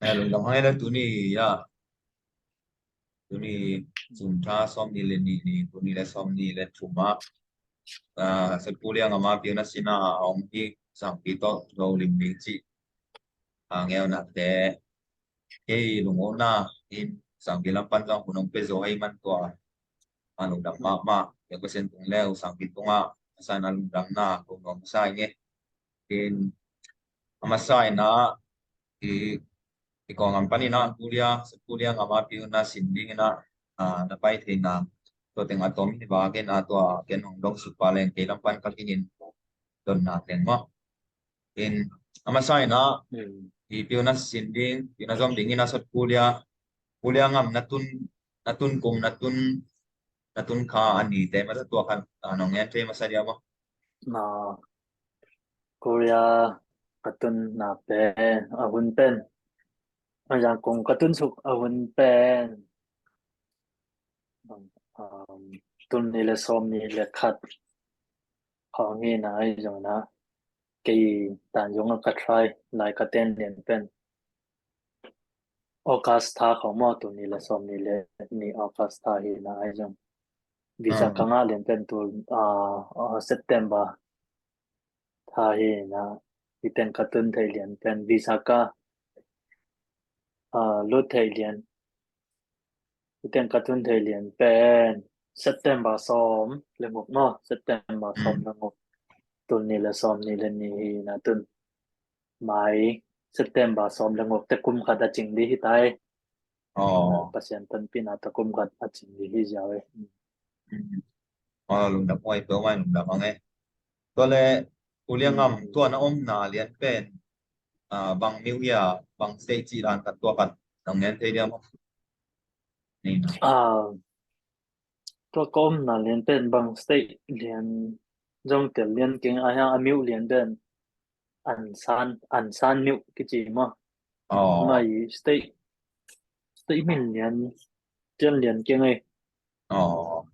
lùng đồng hai là tụi ni ya tụi ni dùng tra xóm ni lên ni tụi ni là xóm ni lên chùm sa kuliah nga mga na sina ông hi sang pito lo lim ling chi nghèo nạt té cái lùng ôn na in sang bilang panjang punong peso hay man to lùng đam ma ya ko sen tung leo sang pito nga sana lùng đam na kung ngom sai nghe in amasai na i ikaw ang panina kuliah sa kuliah nga mga na sinding na napay na to ting atom ni bagay na to ken hong dong supaleng kailang pan kakinin don natin mo in amasay na Ừ. ipiunas sinding pinazom dingin asot kuliah ngam natun kung natun ka ani te matatua kan anong yan te masadya mo Mà Korea katun na pen ahun pen ayan kung katun suk ahun pen tun nila som nila khat hongi na ay jong na kay tan jong ka try lai ka ten len pen Augusta ko mo tun nila som nila ni Augusta hi na ay jong visa ka nga len pen tu September tha hi na iten katun thai len pen visa ka lu thai len iten katun thai len pen September som lengok no September som lengok tun nila som nila ni na tun mai September som lengok te kum kada ching di hitai na pasien tan pina ta kum kada ching di hi jawe lùng đam quay bữa mai lùng đam nghe to le kuliah ngam tua na na lian pen bang new year bang stay chi lan kan tua kan nong yan te dia mo ni na to kom na len pen bang stay lian jong tel lian king aya amiu lian den an san miu ki chi mo mai stay min lian chen lian king ai oh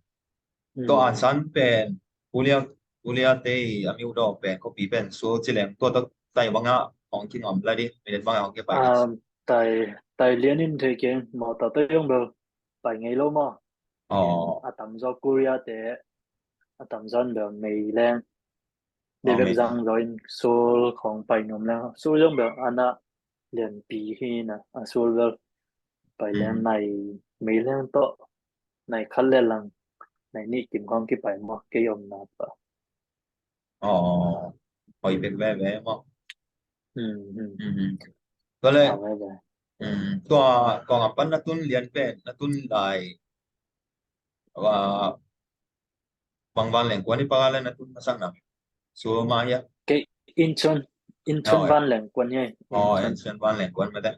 to an san pen kuliah te amiu do pen ko pi pen so chilem to to tai banga ong king om la di mi banga ong ke pai ni tại tại liên in thời gian mà tao tới用的bảy ngày lâu mà tầm do Korea để tầm dân được Mỹ lên để việc mi rằng rồi sốของbảy nhóm lên số用được anh à liền bị khi nè số được bảy lên này Mỹ lên to này khăn lên lần này ni kiếm con cái bảy mà cái ông nào vậy oi pen ve ve mo ừ ừ to le vậy vậy to ko ngapan na tun lian pen na tun lai wa bang van leng kwani pangalan na tun masang na so ma ya cái Incheon oh Van lên quân nhé en Incheon chen van leng kwan ma de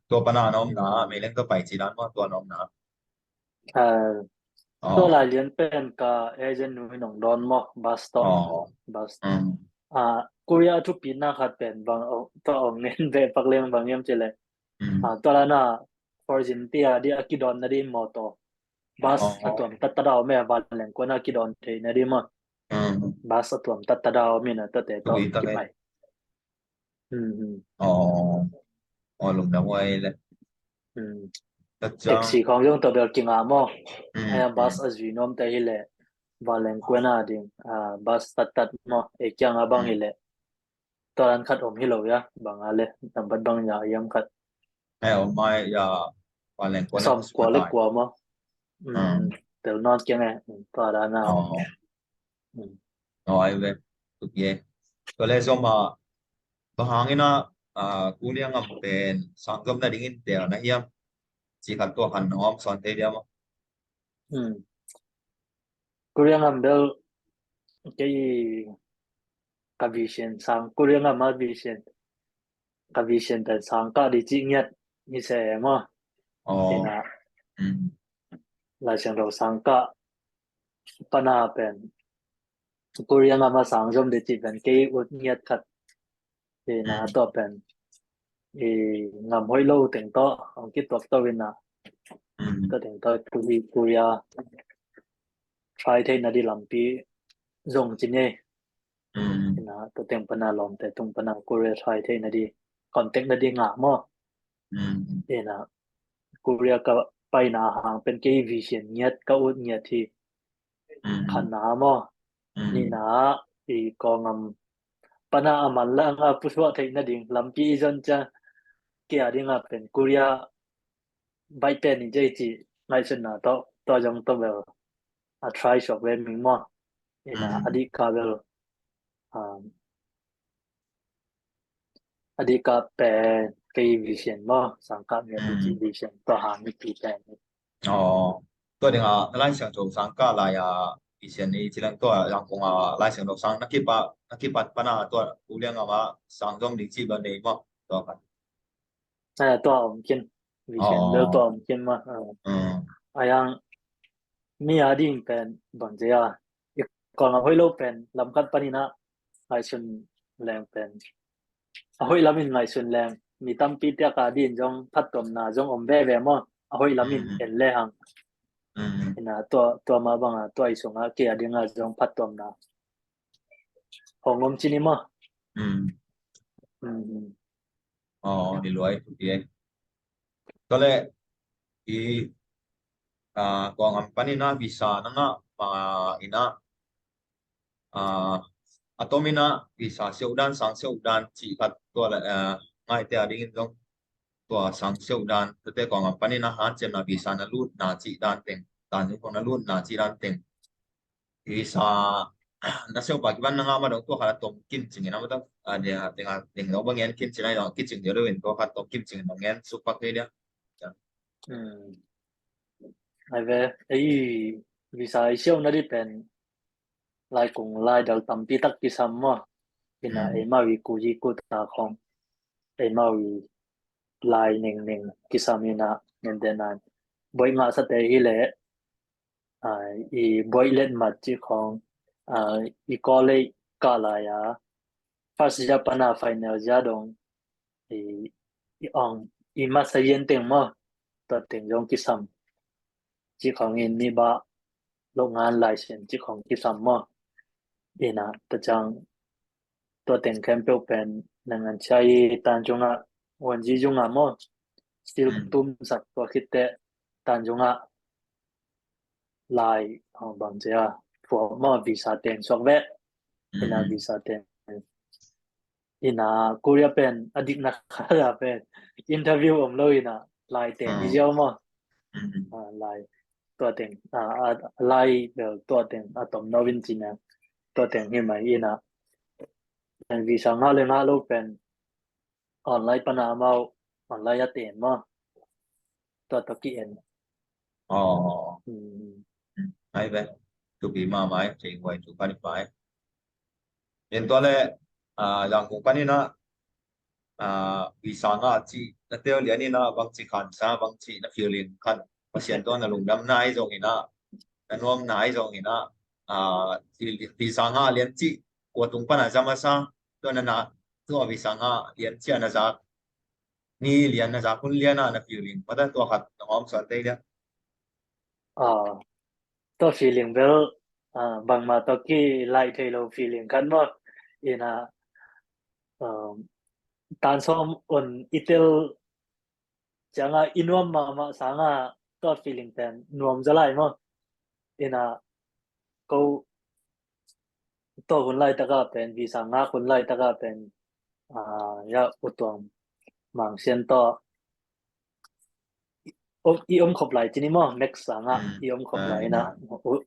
to pana nom na mi leng to pai chi dan mo to nom na à tôi oh lại liên bên cả agent nuôi nông đòn mo bus stop oh bus Korea chụp pin na khát bên bằng ông nên về bắc lên bằng em chơi lại tôi là na origin tia đi akidon na đi moto bus tuam tất tất đào mẹ van lên quân akidon thì na đi mà bus tuam tất tất đào mình là tất để tu to ita kịp ke mày ừ oh lung da wai le ừ ta chang taxi không dùng tàu bel kinh amo um hay bus as vi nom tay hele valen quân đi bus tất tất mo e kyang abang hele tao ăn khát ổn hello ya bằng ale nằm bắt bằng nhà yam khát ai mai ya van leng kwan xong ko su qua lấy tai qua mà tel non kia nghe tao đã nào oh ai ve tu ye to le zo ma to hangina kuliah ngam pen sanggam na dingin te na hiam chỉ cần tua hành nom son thế dia mo Korea ngam bel cái vision sang Korea ngam mà vision vision dan sang ka di chi nyat ni se mà thì oh na là sang đầu sang ka pana pen Korea ngam mà sang trong di chi pen cái ut nyat khát thì na to pen thì ngam hoi lâu tiếng to ông kít tuộc to bên na to tiếng to Korea try thế na đi làm pi dùng chính nhé na to tiếng pana lòng te tung pana Korea try thế na đi contact na ding nga mo ina Korea ka pai na hang pen ke vision nyat ka ut nyat thi khan na mo ni na i ko ngam pana aman la nga puswa thai na ding lampi zon cha ke ading a pen Korea bai pen ni jai chi ngai chen na to jong to bel a try shop ve mi mo ina adi ka bel um adi ka pen ke vision mo sang ka mi di chi vision to hang mi pi penตัวเด็กไล่เสียงโจสังก็ลาย以前นี้ที่เรื่องตัวยังคงไล่เสียงโจสังนักกีฬาปนาตัวผู้เลี้ยงว่าสังจงดีจีบันเองมั้งตัวกันna to om kin vision bel to om kin ma อืม ayang mi ading pen bang ja còn là hoi lo pen lam kan panina ngai sun leng pen a hoi lamin ngai sun leng mi tam pi tia ka din jong phat tom na jong om ve ve mo a hoi lamin en le hang ina to ma bang a to ai sunga ke adinga jong phat tom na hongom chini mo อืม อ๋อดีรวยถูกดีก็เลยอีกองอันปนินาวิสานั่งมาอินะอะตอมินะวิสาเซลดันสังเซลดันจีกัดตัวละง่ายแต่ดิ้งตรงตัวสังเซลดันแต่กองอันปนินะฮันเจมนาวิสานาลูดนาจีดันเต็งตานนี้คนนาลูดนาจีดันเต็งวิสานาเซลปากิบันนั่งมาดองตัวขาดตรงกินจริงนะมันต้องเนี่ยเด็กเราบางอย่างกินจริงนะกินจริงเดี๋ยวเราเห็นตัวขาดตรงกินจริงบางอย่างสุกปักเลยเนี่ย ai ve ai visa siêu na di pen lai kung lai dal tam pi tak ki sam mo ina e ma wi ku ji ku ta khong e ma wi lai ning ning ki sam ina nen den an boy nga sa te hi le i boy let ma chi khong i ko le ka la ya first japana final ja dong i ong i ma sa yen teng mo ta teng jong ki sam chi khong in mi ba lo ngan lai sen chi khong ki sam mo ina ta changตัวเต็งแคมเปลเป็นนังอันใช้ตานจงอ่ะวันจีจงอ่ะมั้งสติลตุ้มสักตัวคิดแต่ตานจงอ่ะลายของบางเจ้าพวกมั้งวีซ่าเต็งสองเวทอินาวีซ่าเต็งอินากูเรียเป็นอดีตนักข่าวเป็นอินเทอร์วิวผมเลยนะลายเต็งนี่เจ้ามั้งลายตัวเต็งลายเดี๋ยวตัวเต็งอะตอมโนวินจีนะตัวเต็งที่มาอินาวีซ่าง่ายเลยง่ายลูกเป็น online pa na mau online atin mo to to ki en อ๋อ mm ให้ไปถูกปีมาไหมจริงไว้ถูกกันไปเห็นตัวเลยอย่างของกันนี่นะวิสาหะจีนั่นเดียวเรียนนี่นะบางทีขันซาบางทีนะฟิลลิ่งขันเพราะเสียนตัวนั้นลุงดำนายตรงนี้นะนั่นวมนายตรงนี้นะวิสาหะเรียนจีกว่าตรงปัญหาจะมาซาตัวนั้นนะตัววิสาหะเรียนจีนะจ๊ะนี่เรียนนะจ๊ะคุณเรียนนะฟิลลิ่งเพราะแต่ตัวขัดน้องอมสอนได้เนี่ย to feeling well bang ma to ki lai thei lo feeling kan mo ina tan som on itel changa inuam ma sanga to feeling ten nuam jalai mo ina ko to hun lai taka pen vi sanga hun lai taka pen ya utong mang sian to i khop lai chini mo next sanga i khop lai na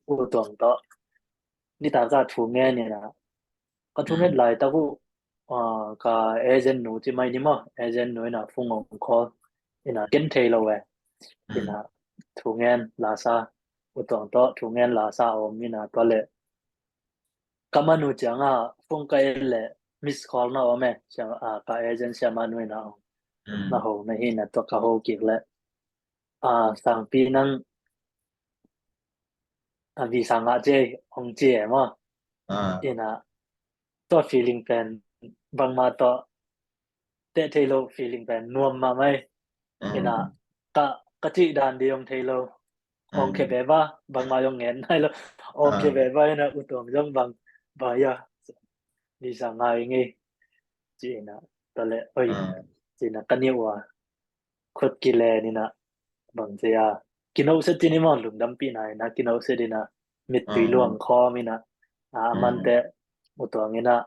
utong to ni ta ka thu nge ni na ka thu nge lai ta ku ka agent nu chi mai ni mo agent nu na phung ngom kho ina ken thei lo we ina thu nge la sa utong to thu nge la sa om ni na to le kamanu changa phung ka le miss call na ome ka agent sia manu na na ho na hi na to ka ho ki le sang pi nang vì sang ngã chơi ông chị mà ina to feeling pen bang ma to te thelo feeling pen nuam ma mai ina ka chi dan di ông thelo ông ke be ba bang ma yong ngen hai lo ông ke be ba na utom jong bang ba ya vì sang ngã ngi chị na ตัวเลยเอ้ย อ่า จีน่ะกันเนี่ยว่าคดกิเลนี่นะบางเสียกินเอาเสร็จนี่มันหลุมดำปีไหนนะกินเอาเสร็จนะมิดตุยล่วงคอมีนะมันแต่อุตัวงี้นะ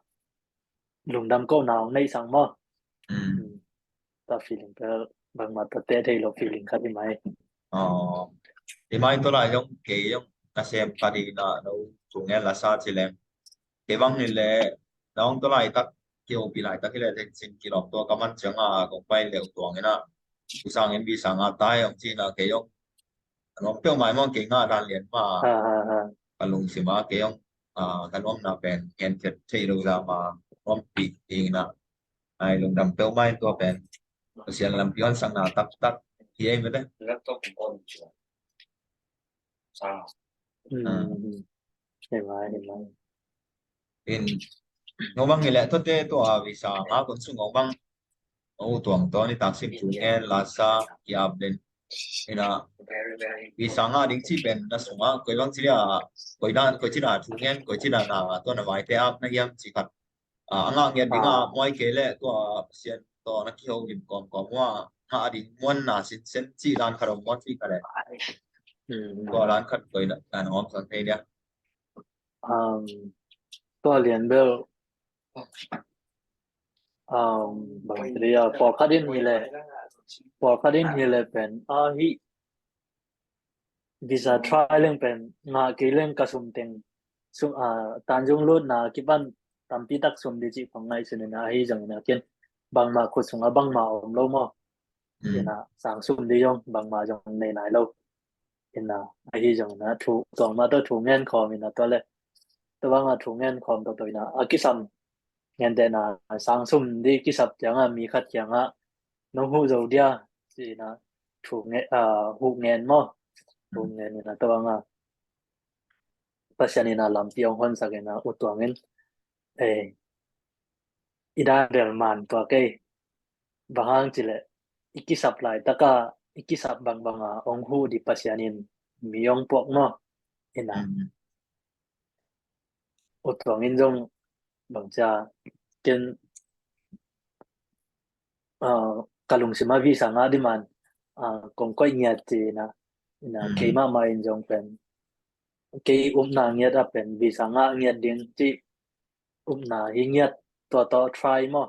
หลุมดำก็หนาวในสังมั้งตา feeling ก็บางมาตัวเตะได้เรา feeling ครับที่ไหม Thì mai tôi lại giống cái giống là xem ta đi là đâu chủ nghe là sao chỉ làm cái băng này là đó tôi lại tắt kiểu bị lại tắt cái là thành xin kỳ lọc tôi cảm ơn chẳng cũng bay liệu tuồng cái nào sang em bị sang tai ông chỉ là cái giống nó biểu mãi mong cái đàn liền mà cái lùng xí mà cái giống cái ông là bèn hẹn thiệt thì đâu ra mà ông bị thì là ai lùng đầm biểu mãi tôi bèn sẽ làm pion sang nào tắt tắt thì em biết đấy sao เห็นไหมเห็นไหม in ngô băng người lẽ tốt thế tôi vì sao ngã cũng xuống ngô băng ngô tuồng to ni tác sinh chủ nghe là sa kiab lên ina very very vì sao ngã đỉnh chỉ bên là xuống ngã coi băng chỉ là coi chỉ là chủ nghe coi chỉ là tôi là vài thế áp na yam chỉ khát ngã nghe đỉnh mọi cái lẽ tôi xiên tôi nó kêu điểm còn mua ngã đỉnh muốn là xin xin chỉ làm khởi động muốn phi cái này tôi làm khởi coi là nó không thấy đấy ตัวเรียนเบลบางทีพอคัดดินนี่แหละพอคัดดินนี่แหละเป็นฮิวิซาทรายเรื่องเป็นงากีเรื่องกระสุมเต็งสุตันจงรูดนาคิดว่าตามปีตักสมดีจีของไงสินะฮิจังนะเกินบางมาขุดสงบางมาอมโลมอเห็นนะสั่งสมดียงบางมาจังในไหนโลเห็นนะฮิจังนะถูกสองมาตัวถูกเงินคอมินะตัวเลยตัวงาถูกเงินคอมตัวนะกิซัมเงินเดนะสั่งสมดีกิสับจังมีขัดจังน้องหูเจ้าเดียสินะถูกเงินหูเงินมอถูกเงินนี่นะตัวงาปัจจัยนี่นะลำเตียงคนสักนะอุตัวเงินอีดาเดลมันตัวเกยบางจิเลอีกิสับไหลตะกาอีกิสับบางองหูดิปัจจัยนี่มีองปกมอเห็นนะอุตัวเงินจงบางจะเกินkalung si mavi sa nga di man kung koy ngiat ti na kay ma enjong pen kay na ngiat a pen vi sa nga ngiat ding ti na hi ngiat to try mo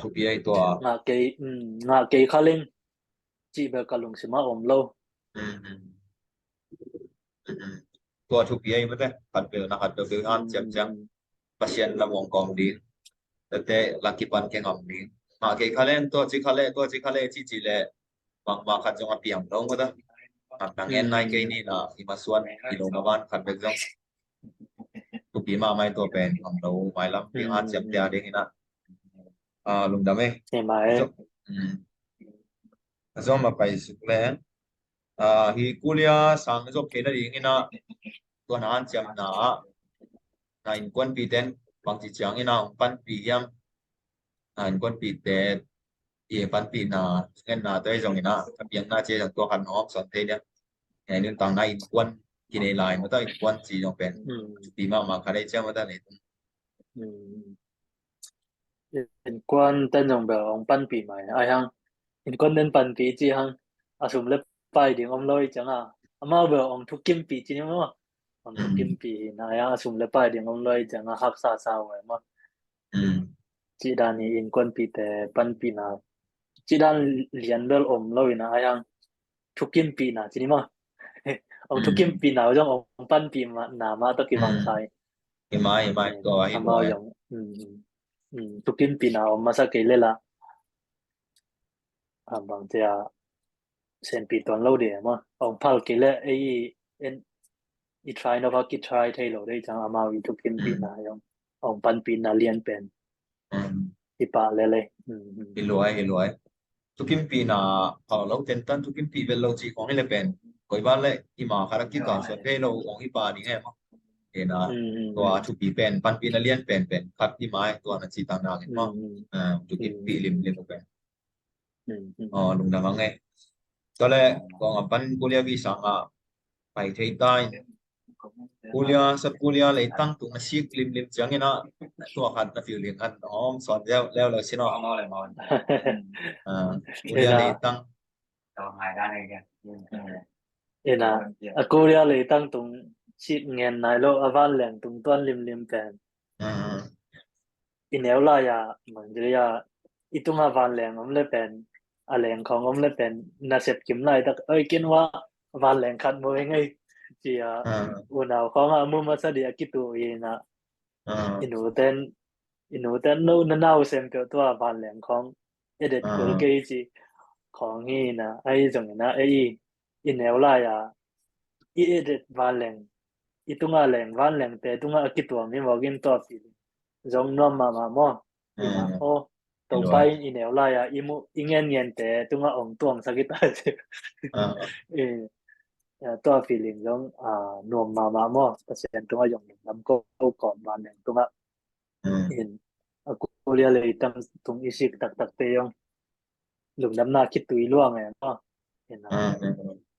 thuộc biaตัว nga kay khaling chi ba kalung si ma lo ตัวถูกยัยไม่ได้ขัดเบลนะขัดเบลงานจังpasien la mong kong dinแต่ลักกี้ปันแข่งอมdinมาเกี่ยขะเล่นตัวจิขะเล่จีเล่บางมาขัดจงอภิยมลงก็ได้นังเงินนายเกนี่นะอิมาส่วนอิโลมาวันขัดเบลจงทุกปีมาไม่ตัวเป็นอมเราไม่ลำปีงานจับเดียดเองนะลุงดำเอ้จงมาไปสุดเลยฮีกุลียสังจบเกี่ยอะไรอย่างนี้นะตัวนั้นจำนะin quân bị tên bằng chỉ chẳng như nào ban bị yam in quân bị tên ye ban bị na nên là tới dòng na các biển na chơi thằng tua hành hóm sẵn thế nhá ngày nên tàng này in quân kỳ này lại mà tới in quân chỉ dòng bền bị mà khai đây chơi mà ta này in quân tên dòng bèo ông ban bị mày ai hăng in quân nên ban bị chi hăng sum lép bay đi ông lôi chẳng mà bèo ông thúc kim bị chi nhá ông thúc kim bị na sum lép bay đi ông lôi chẳng hấp sa vậy mà chỉ đàn in quân bịแต่ปันปีนะchỉ đàn liền bel lôi na ai hăng thúc kim bị na chỉ mà ông thúc kim bị nào trong ông ban bị mà mà tất cả bằng sai mai có ai rồi thúc kim bị nào mà sao kể lên là bằng thì sen bị toàn lâu để mà ông phal kể lên en i try nó vào cái try thay lâu đây chẳng mà vì thúc kim bị nào ông ban bị nào liền pen i pa lele hiloi tu kim pi na lâu tên tan tu kim pi về lâu chỉ còn hele pen coi ba lệ ima khara ki ka so pe lâu ông hi pa đi nghe mà thế na tua tu pi pen pan pi na liền pen khát đi mai tua na chỉ tang na nghe mà tu kim pi lim pen lùng đằng ngheตัวแรกก็งับปันกุลียวิสังไปเทยใต้ kuliah sa kuliah leitang tu nasik lim chang ina tua khat na feeling kan om son leo sino mau lại mau kuliah Ina leitang cho ngày ra này kìa ina Korea le tang tung chip ngen nai lo avan leng tung tuan lim pen inel la ya mang je ya itung avan leng om le pen a leng khong om le pen na sep kim lai tak oi kin wa van leng khat mo ngai chi ya unao khong a mu ma sa dia kitu ina inu ten no na nau sem ke to van leng khong edit kul ke chi khong hi na ai jong na ai inel la ya i edit van leng itunga leng van leng te tunga akitua mi mogin to fi zong nom ma mo ina o tong Rồi. pai inel la ya imu ingen te tunga ong tuang sakita e to feeling zong nom ma mo pasen tunga yong lam ko ko van leng tunga in aku kuliah le tam tung isik tak te yong lung nam na kit tui luang e mo ina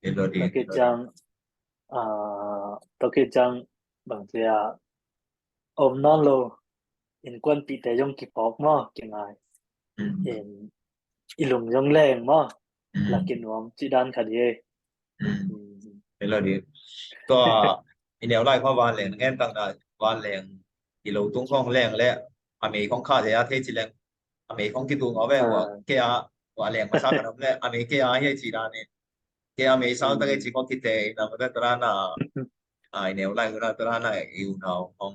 Elodie Toki chang bằng chia ôm non lo in quân bị tế trong kịp bóp mà kiểu ngài in ilung trong leng mà là kiểu nuông chỉ đan khá đi Elodie ก็อีแนวไล่ข้อวานแหลงแง่นต่างๆวานแหลงกิโลตุ้งข้องแรงและอเมริกของข้าเสียเทจิแรงอเมริกของกิตุงเอาไว้หัวเกียว่าแหลงมาซักกันและอเมริกเฮียจีดานเนี่ยเกียอเมริกซาวตั้งแต่จีก็คิดแต่นะมันก็ตระหน่าอีแนวไล่ก็น่าตระหน่าอยู่หนาวของ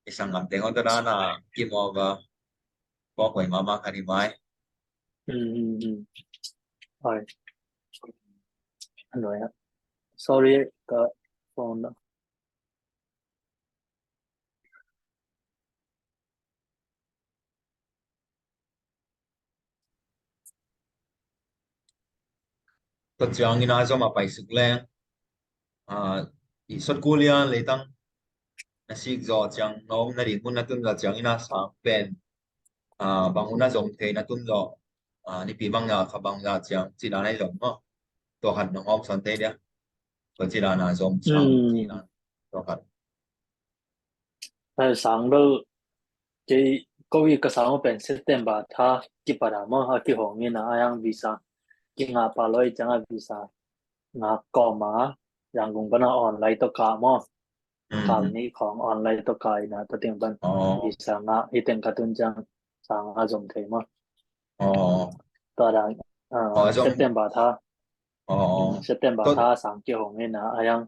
isang ngam tengon tara na kimo ba ko ko mama kanimai rồi rồi sorry cái phone đó to chang ina zo ma pai suk leng i sot kulia leitang na sik zo chang nom na ri mun na tun za chang ina sa pen banguna zong the na tun zo ni pi bang ya kha bang ya chang chi na nai zong mo to han no om san te dia to chi na na zong chang chi na to han sáng đâu cái câu ý cái sáng bên September tha kịp bà mà ha kịp hồng như na ayang visa kịp ngã bà lôi chẳng ngã visa ngã cò mà yang cũng bên online to cả mà cả níของ online to cả na to tiếng bên visa ngã ít tiếng cả tuần chẳng sáng ngã dùng thế mà to là September tha September tha sáng kịp hồng như na ayang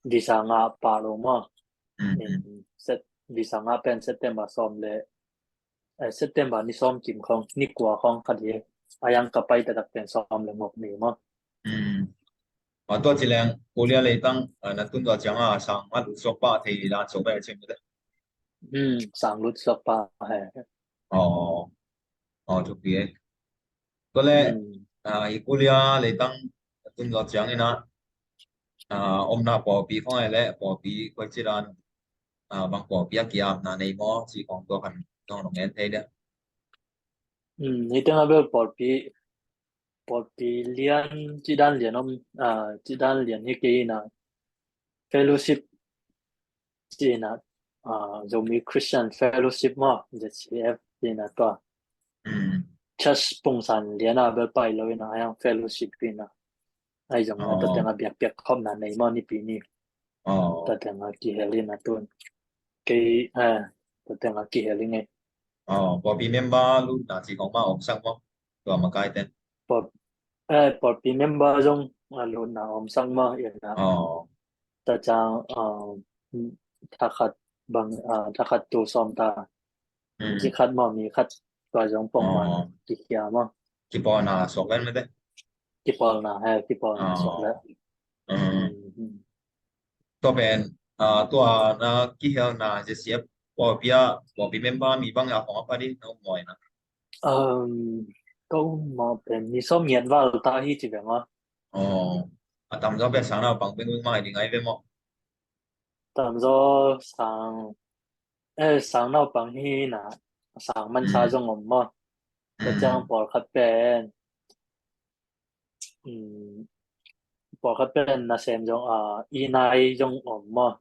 visa ngã bà lôi mà set visa ngã bên September xóm lệ September ni som kim khong ni kwa khong khadi ayang kapai ta tak pen som le ngok ni mo to chi leng kulia leitang na tun zo chang sang ma lu so pa the la so ba chen de sang lut so pa hai chu pi có lẽ Ikulia lấy tăng tuân giọt trắng na ông na bỏ bị không ai lẽ bỏ bị quay chỉ đàn bằng bỏ bị kia na này mò chỉ còn có hẳn trong lòng em thấy đấy ni tang abe por pi lian chi dan lian om chi dan lian hi ke na fellowship chi na zomi Christian fellowship mo je CF chi na to church pungsan lian abe pai lo na ayang fellowship pi na ai jong na to tang biak biak khom na nei mo ni pi ni ta tang ki helin na tun ke ta tang ki helin ngai bỏ bị member luôn là chỉ còn mà ông sang mò rồi mà cái tên por pi member jong alun na om sang ma ya na ta chang tha khat tu som ta ki khat ma mi khat to jong pong ma ki kya ma chỉ bỏ na số lên mới đấy ki pol na ha ki pol na so la to bên to na ki hel na je siap bỏ bị member mi bang ya không apa đi nó mỏi na câu mà bên ni som nhiệt vào ta hi chỉ về mà tầm do bên sáng nào bằng bên ngoài thì ngay bên mò tạm do sáng nào bằng hi na sáng man sa jong om ma ta chang por khat pen por khat pen na sem jong i nai jong om ma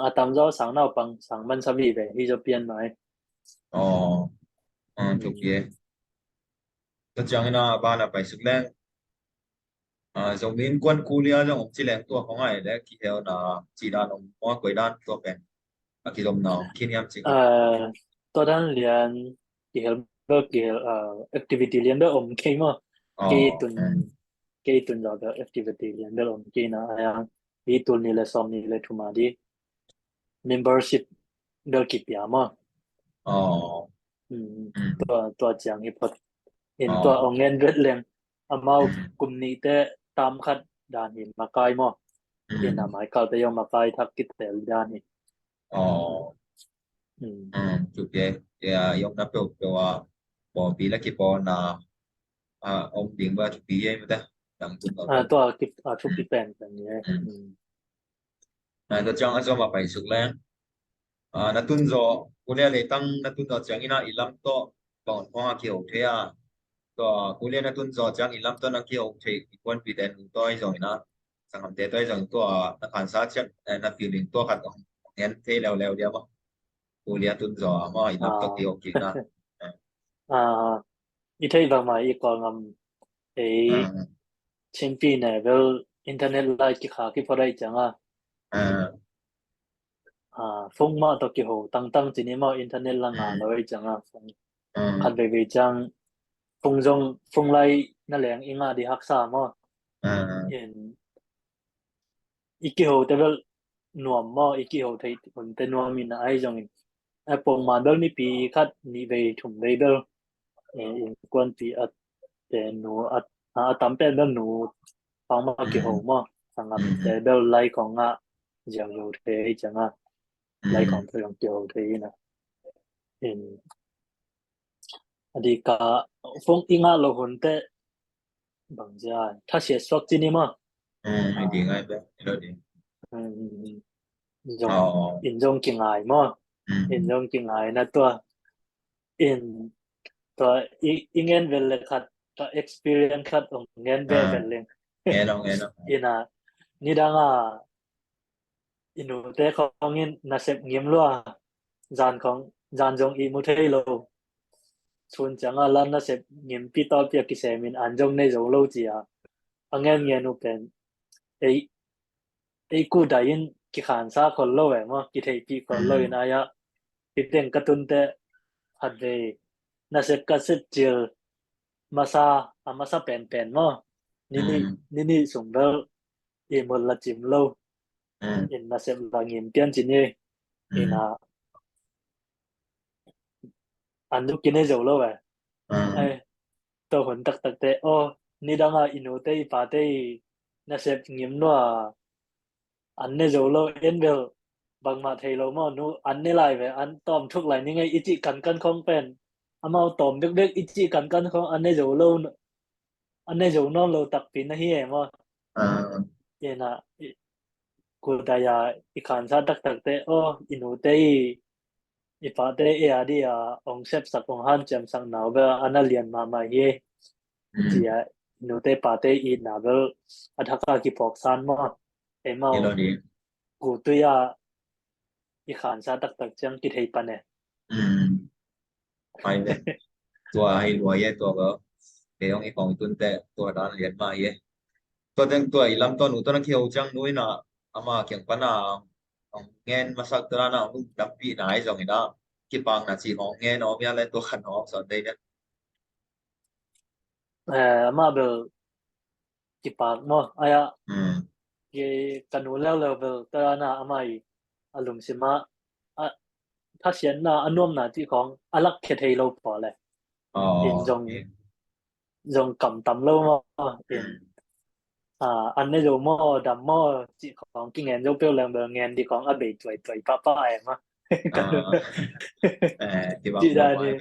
atam zo sang nao pang sang man sabi ve hi zo pian mai chụp về tất chẳng là ba là phải sức lên giống bên quân Kulia giống chỉ lên tua không ai để khi theo là chỉ đàn ông mua quầy đàn tua bèn khi giống nào khi em chỉ to dan lian ki hel be ki activity lian be ke mo ke tun zo be activity lian be ke na ayang hi tul ni le som ni le thuma di membership del ki pia moตัวจางอีพอดเห็นตัวองเงินเวทเลงอามากลุ่มนี้แต่ตามคัดดานเห็นมาไกลมั้งเห็นหมายเขาแต่ยังมาไกลทักกิจแต่ดานนี่chụp về thì ông đã biểu bỏ vì là cái bỏ là ông điểm vào chụp về mà ta đặng chụp vào ตัวกิจทุกปีแปลงแบบนี้ tất chẳng là do mà phải sức lên na tun zo kulia le tang na tun zo chang ina ilam to ton hoa kiều thế to kulia na tun zo chang ilam to na kiều thế quan pi den toi rồi na sang ham te toi rồi to na khan sa chak na feeling to khat en thế leo leo dia ma kulia tun zo ma ilam to kiều ki na อีเท่บางมาอีกองเอเช่นปีเนี่ยเวลอินเทอร์เน็ตไลน์กิขากิพอได้จังฟงมาตอกิโหตั้งจีนี้มาอินเทอร์เน็ตละงานเลยจังฟงคันไปจังฟงไลนั่นแหละอิงดีฮักษามาเห็นอีกิโหแต่เวลหน่วมมาอีกิโหไทยผมแต่หน่วมมีนะไอ้จังปงมาเบลนี่ปีคัดนี่ไปถุงเบลกวนปีแต่หนูตามเป็นเบลหนูฟังมากี่โหมาสังกัดแต่เบลไลของเจ้าอยู่เทจังไลของเพื่อนเกี่ยวเทนะเห็นอดีกาฟงอิงเราหุ่นแต่บางจานถ้าเสียสวกจีนี่มาไม่ดีง่ายแบบเราดีอินจงกิงไงมาอินจงกิงไงนะตัวอินตัวอิงเงินเวลเลยคัดตัว experience คัดของเงินเวลเลย nghe đâuอินะนี่ดังอินูเตะของอินน่าเสพเงียบลัวจานจงอีมุเทโลส่วนจังลันน่าเสพเงียบปีต่อปีกิเสมินอันจงในจงโลจีอังเงินเงียนูเป็นกูได้ยินกิขานซาคนโลเอมั้งกิเทปีคนโลนะยะปิดเต็งกระตุนเตะฮัดเวน่าเสพกัสเจอมาซาเป็นมั้งนี่สมเด็จมลละจิมโลอินน่าเสพบางเงียบเปลี่ยนจีนี่อินะอันดูกินให้จบโลเตัวหุ่นตักเตะนี่ดังอินูเตะปาเตะน่าเสพเงียบนัวอันนี้จบโลเบลบางมาเทโลมอนูอันนี้ไล่ไปอันตอมทุกไล่นี่ไงอิจิกันของเป็นอามาตอมเด็กอิจิกันของอันนี้จบโลอันนี้จบน้องโลตักปีนะเฮียมั้งนะกูได้ยาอีกขันซาตักเตะอินูเตะอีปาเตะดีองเซฟสักองฮันจำสังหนาวเบลอันนั้นเรียนมาเย่จีอินูเตะปาเตะอีนาเบลอัฐกากิปอกซานมั้งมากูตัวยาอีขานซาตักจังกิเทปันเนี่ยไปเลยตัวให้รวยตัวก็เดี๋ยวไอ้ของตุนแต่ตัวด้านเรียนมาตัวแต่งตัวอีลำตัวหนูตัวนั้นเขียวจังนุ้ยนะอามาเขียงปันของเงินมาสักตัวนั้นลูกดับปีไหนจังไงนะกี่ปังนะจีของเงินเอาไม่อะไรตัวขันออกสอนได้เนี่ยมาเบลกี่ปากมั้งอายะกันนู้นแล้วเบลแต่น่ะอามาอารมณ์สิมาถ้าเสียนน่ะอันนุ่มน่ะที่ของอลักเคเทโลพอเลยเห็นจงกำตำโลมั้งเห็นอันนี้จะมั่วดำมั่วจีของกินเงินจะเปรี้ยวแรงเบอร์เงินที่ของอาเบยจ่วยป้าเองมั้งจีดานนี่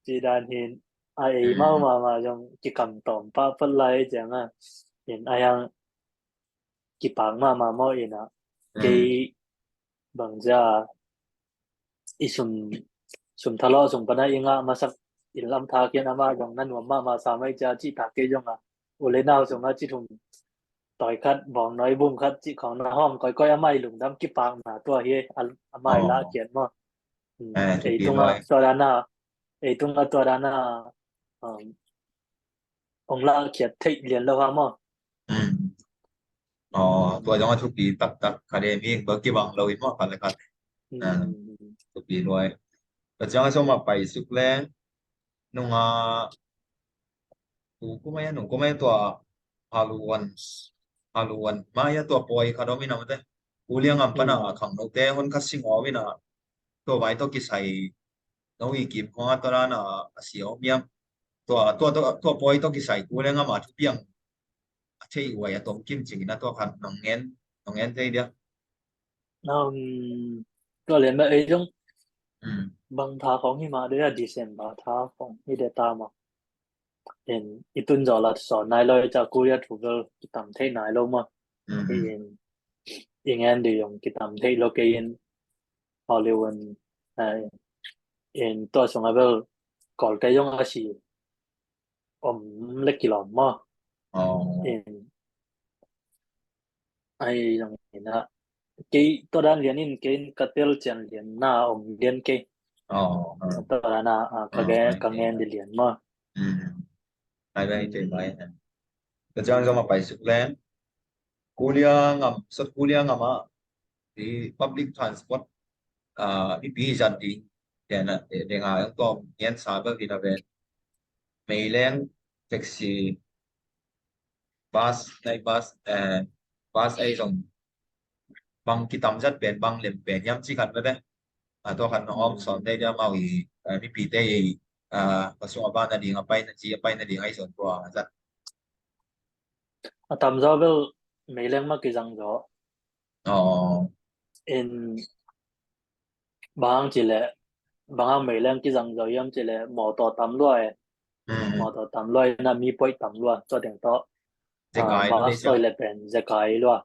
จีดานเห็นไอ้มาจงจีกำตอมป้าเพิ่นไล่จังเห็นไอ้ยังกี่ปังมามั่วเองกี่บางจ้าอีสุ่มทะเลาะสุ่มปนัยยังมาสักอินลำทาเกียนมาอย่างนั้นว่ามาสามารถจะจีตาเกยงอุเลนาวสุ่มจีทุ่ม ต่อยคัดบอกน้อยบุ้มคัดจิของน้าห้อมก้อยอไม่หลุมดำกี่ปางมาตัวเฮอไม่ละเขียนมาไอ้ตรงตัวด้านหน้าไอ้ตรงตัวด้านหน้าองละเขียนที่เรียนแล้วว่ามั้ง ตัวจังหวะทุกปีตักคาเดมี่เบอร์กี่บังเราอีกมั้งกันเลยครับทุกปีด้วยแต่จังหวะช่วงมาไปสุดแรงนุ่งหนูก็ไม่ตัวฮาลูวันมาyaตัวปอยคาร์ดมินามันเต้อุเลียงอัมปนาขังโนเต้คนคัสซิงอวินาตัวไปตัวกิไซน้องอีกิมของอัตรานาเสียวเมียมตัวปอยตัวกิไซอุเลียงอัมอาทุเปียงใช่ไว้ตัวกิมจริงนะตัวคันน้องเงินใจเดียว ก็เรียนมาไอ้ตรง อืม บางท่าของหิมะด้วยดีเซนบางท่าของนี่เดตามาเห็นอีตุนจอลัดสอนนายเลยจากกูเรียถูกเรากิตามเทนายลงมา อืม เองยังไงดียงกิตามเทโลเกยินฮอลลีวูดเองตัวสงฆ์เบลก่อนแกยงอาชีเล็กกิโลมา อ๋อ เองไอ้ยังเห็นนะกี่ตัวด้านเรียนนี่กี่กัตเตลเจนเรียนหน้าเรียนกี่ อ๋อ ตัวด้านหน้ากังเงินเรียนมา อืมไปเจ๋งไปแต่จังจะมาไปสุดแล้วกูเลียงอ่ะสุดกูเลียงอ่ะมาdi public transport di bisan di dan dengan yang tom yang sabar di naben Mailang taxi bus naik bus ai dong bang kitam zat ben bang lem ben yam chi kan be atau kan om son dai dia mau i mi pi dai pasung apa na di ngapai na chi apa na di ai son tua zat ตามจอเบลไม่เล่นมากกี่จังจอ อ๋อ in บางจีเล่บางไม่เล่นกี่จังจอยามจีเล่หมอต่อตามด้วย อืม หมอต่อตามด้วยน่ะมีป่วยตามด้วยตัวเดียวต่อ จะกลาย บาง ไม่ ส ใช่ อยเลยเป็นจะกลายด้วย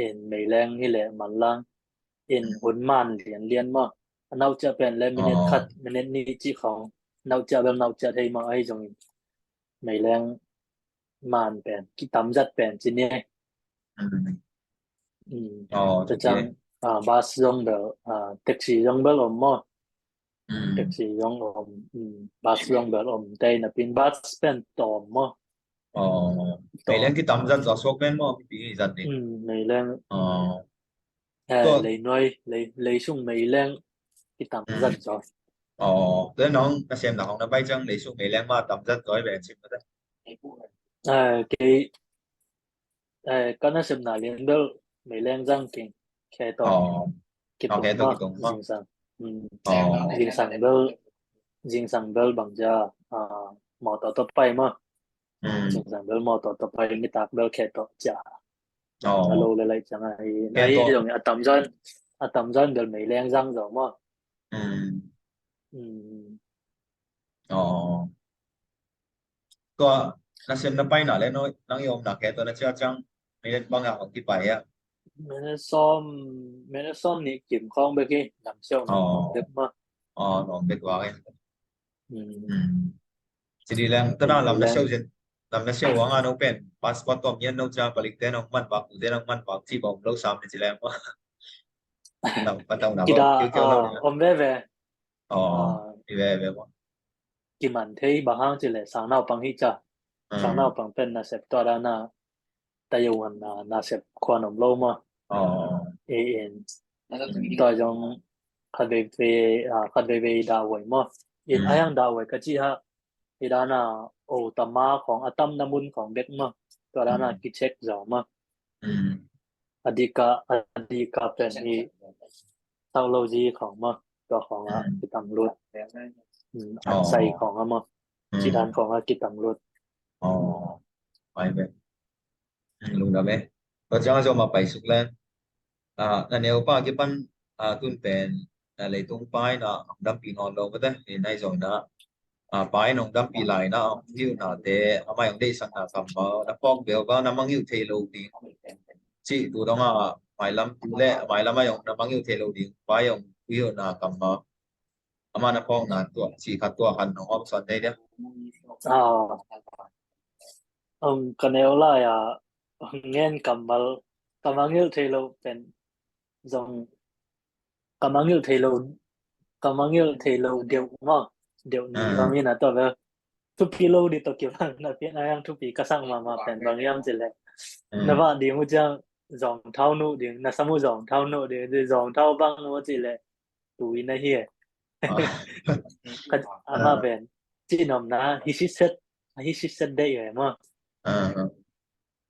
in ไม่เล่นนี่แหละมันล่าง in หุ่นมันเรียนมาเราจะเป็นเลมิเนตคัดมิเนตนี่จีของเราจะเป็นเราจะให้มาไอ้จงไม่เล่นมันเป็นกี่ตามจัดเป็นจีเนี่ย อืม อ๋อ จะ โอเค จังบัสยองเดแท็กซี่ยองเบลอมมอ อืม แท็กซี่ยองบัสยองเบลอมแต่น่ะเป็นบัสเป็นตอมมอ อ๋อไม่เล่นที่ตำจัดจะสกเป็นมั้งพี่จัดนี่ ในเรื่อง อ๋อ เล ก็ ยน้อยเลยช่วงในเรื่องที่ตามจัดจอ อ๋อแล้วน้องนักเรียนของนักใบจังในช่วงไม่เล่นมาตำจัดร้อยแบบชิมก็ได้ cáiก็น่าสนใจเรื่องเบลไม่เรื่องจังเก่งแค่ต่อ อ๋อ คิด โอ ตร เค ง ตัว มา กี่ตรงมั้ง จริงสัง อ๋อ จริงสังเบลบางจะหมอต่อไปมา อืม จริงสังเบลหมอต่อไปไม่ตักเบลแค่ต่อจะ อ๋อ ฮัลโหลเลยจังไอ้ตรงนี้ตามจอนเบลไม่เรื่องจังจอมา อืม อืม อ๋อก็นักเรียนนักไปหน่ะแล้วน้อยน้องโยมหนักแค่ตัวนักเชื่อจังไม่เล่นบางอย่างของที่ไปอ่ะ ไม่ได้ซ่อมนี่เก็บของไปกี่นำเชี่ยว อ๋อ เด็กมา อ๋อน้องเด็กว่าไง อืม jadi lang tana lam na show jen lam na show ang ano pen passport tom yan no cha balik ten ang man bak den ang man bak chi bom lo sam ni sila mo na pataw na kita ba kyo kyo lo ni om ve ve oh ibe mo ki man thei ba hang chi le sang nao pang hi cha sang nao pang pen na sep to da na ta yu wan na sep kwan om lo ma oh en to jong khat ve da wei ma in ayang da wei ka chi ha i da na o tamaของอะตอมน้ำมุนของเด็กมาตัวด้านน่ะกิเช็คจอมา อดีกาเป็นอีเทคโนโลยีของมาตัวของกิตำรวจอันใส่ของมาจีดานของกิตำรวจ oh ai be lu na be ko chang so ma pai suk len na neo pa ki pan tun pen na le tung pai na dam pi non lo ba ta ni nai so na pai nong dam pi lai na hiu na te amai ong dei sang na kam ba na pok bel ba na mang hiu the lo di chị tụ đó mà mày lắm mà dùng nó bằng yêu thế lâu đi phải dùng yêu na cầm mà nó phong na tua chỉ khát tua hành nó om son đây đấy กันเอลล่า nghe Kamal thầy lâu bên dòng Kamal thầy lâu đều mà đều nhỉ à bằng như là tôi về tu pi lâu đi tôi kiểu là biết ai ăn tu pi cái sang mà bên bằng như thế này nó à vào đi một trang dòng thao nụ đi là sao một dòng thao nụ đi đi dòng thao băng một gì này tụi này here cái mà à bên chỉ nằm na hi sit đây rồi mà à thì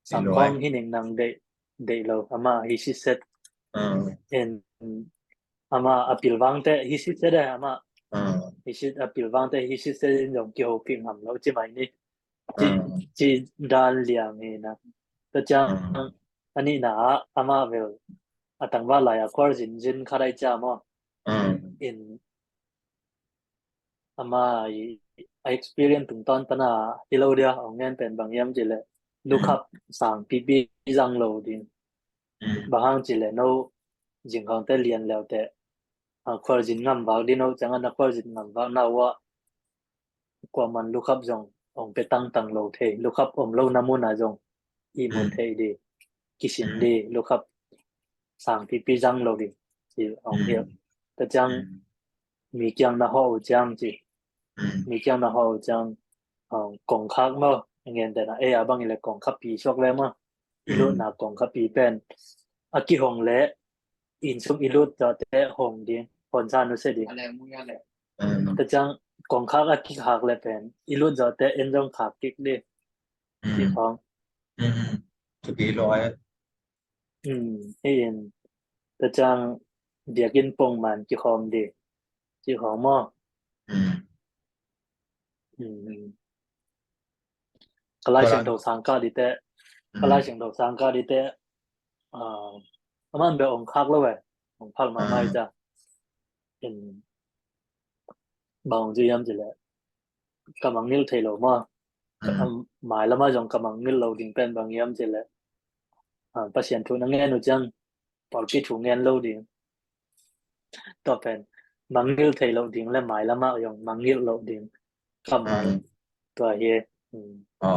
sang rồi phong hi neng nang đây lâu mà hi sit à en ama apil wangte hi sit se de ama à hi sit apil wangte hi sit se dòng kiểu phim hầm lâu chỉ mày ni chỉ à chỉ đan liang ni na ta chang à ani na ama vel atang ba la ya kwar jin kharai cha mo à in ama I experience tung ton pana ilo dia ongen pen bang yam jile look up sang pp jang lo din bahang jile no jing hang te lian leo te kwar jin ngam ba din no chang na kwar jin ngam ba na wa kwa man look up jong ong pe tang lo the look up om lo namu na jong i mo the di kishin di look up sang pp jang lo di ji ong hiel ta chang mi kyang na ho chang ji mi kyang na ho chang gong khak mo ngen de na e abang ile gong khap pi chok le mo ilu na gong khap pi pen aki hong le in sum ilu ta te hong di hon san no se diอะไรมึงอะไร ta chang gong khak aki khak le pen ilu za te en jong khak kik di ti phong chụp đi rồi in ta chang biakin pong man ki khom di ti khom mo kalai còn sing là do sang ka di te kalai sing do sang ka di te man be ong khak lo we ong phal ma mai cha in bang ji yam ji le kamang nil thei lo ma mai la ma jong kamang nil lo ding pen bang yam ji le pasien thu na nge nu chang por pi thu ngen lo ding to pen mang nil thei lo ding le mai la ma yong mang nil lo ding kamal to ye ờ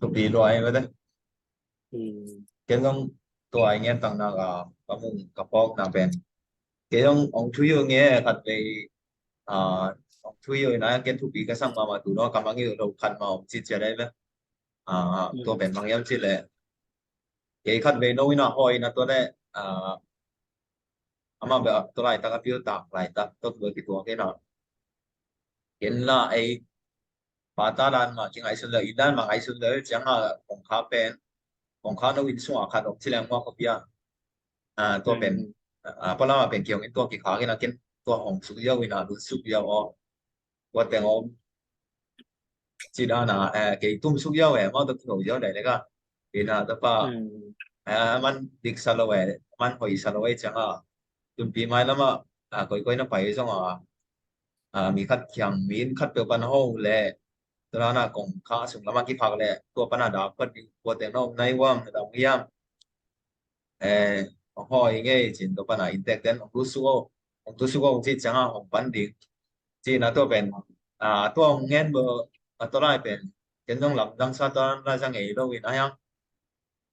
chụp đi rồi vậy đấy cái ông tôi anh em tăng nào có một cái bọc nào bên cái ông chui vô nghe thật về à ông chui vô này cái chụp đi cái sang mà tụi nó cầm bằng nhiều đầu khăn mà ông chỉ chơi đây đấy à tôi bên bằng em chỉ là cái khăn về nôi nó hồi nó tôi đấy ama be tôi lại ta cái phiếu tạc lại ta tôi vừa cái tuổi cái nào hiện là ai bà ta đàn mà chính ai xuân lợi đàn mà ai xuân lợi chẳng là còn khá bên còn khá nó win xuống khá độc chỉ là mua copyตัวเป็นเพราะเราเป็นเกี่ยวกับตัวกี่ขาที่เราเก็นตัวของสุริยะวินาดูสุริยะอ๋อว่าแต่我知道นะกี่ตุ้มสุริยะเว้ยมาตัวสุริยะได้เลยก็เป็นตัวป้ามันดิกสโลเว้ยมันหอยสโลเว้ยจังตุ้มปีใหม่แล้วมาก่อยๆน่ะไปจังมีคัดเขียงมีคัดเปลือกปันห้องเลยตัวนั้นกงข้าสุงแล้วมากี่พักเลยตัวปันดาบก็ดีว่าแต่น้องในว่างดาวเยี่ยม hỏi nghe chuyện đó bạn intek den ông tu suo ông chỉ chẳng ông bản địa chỉ là tôi bên tôi ông nghe bờ tôi lại bên cái trong làm đăng sát tôi lại sang ngày đâu vậy anh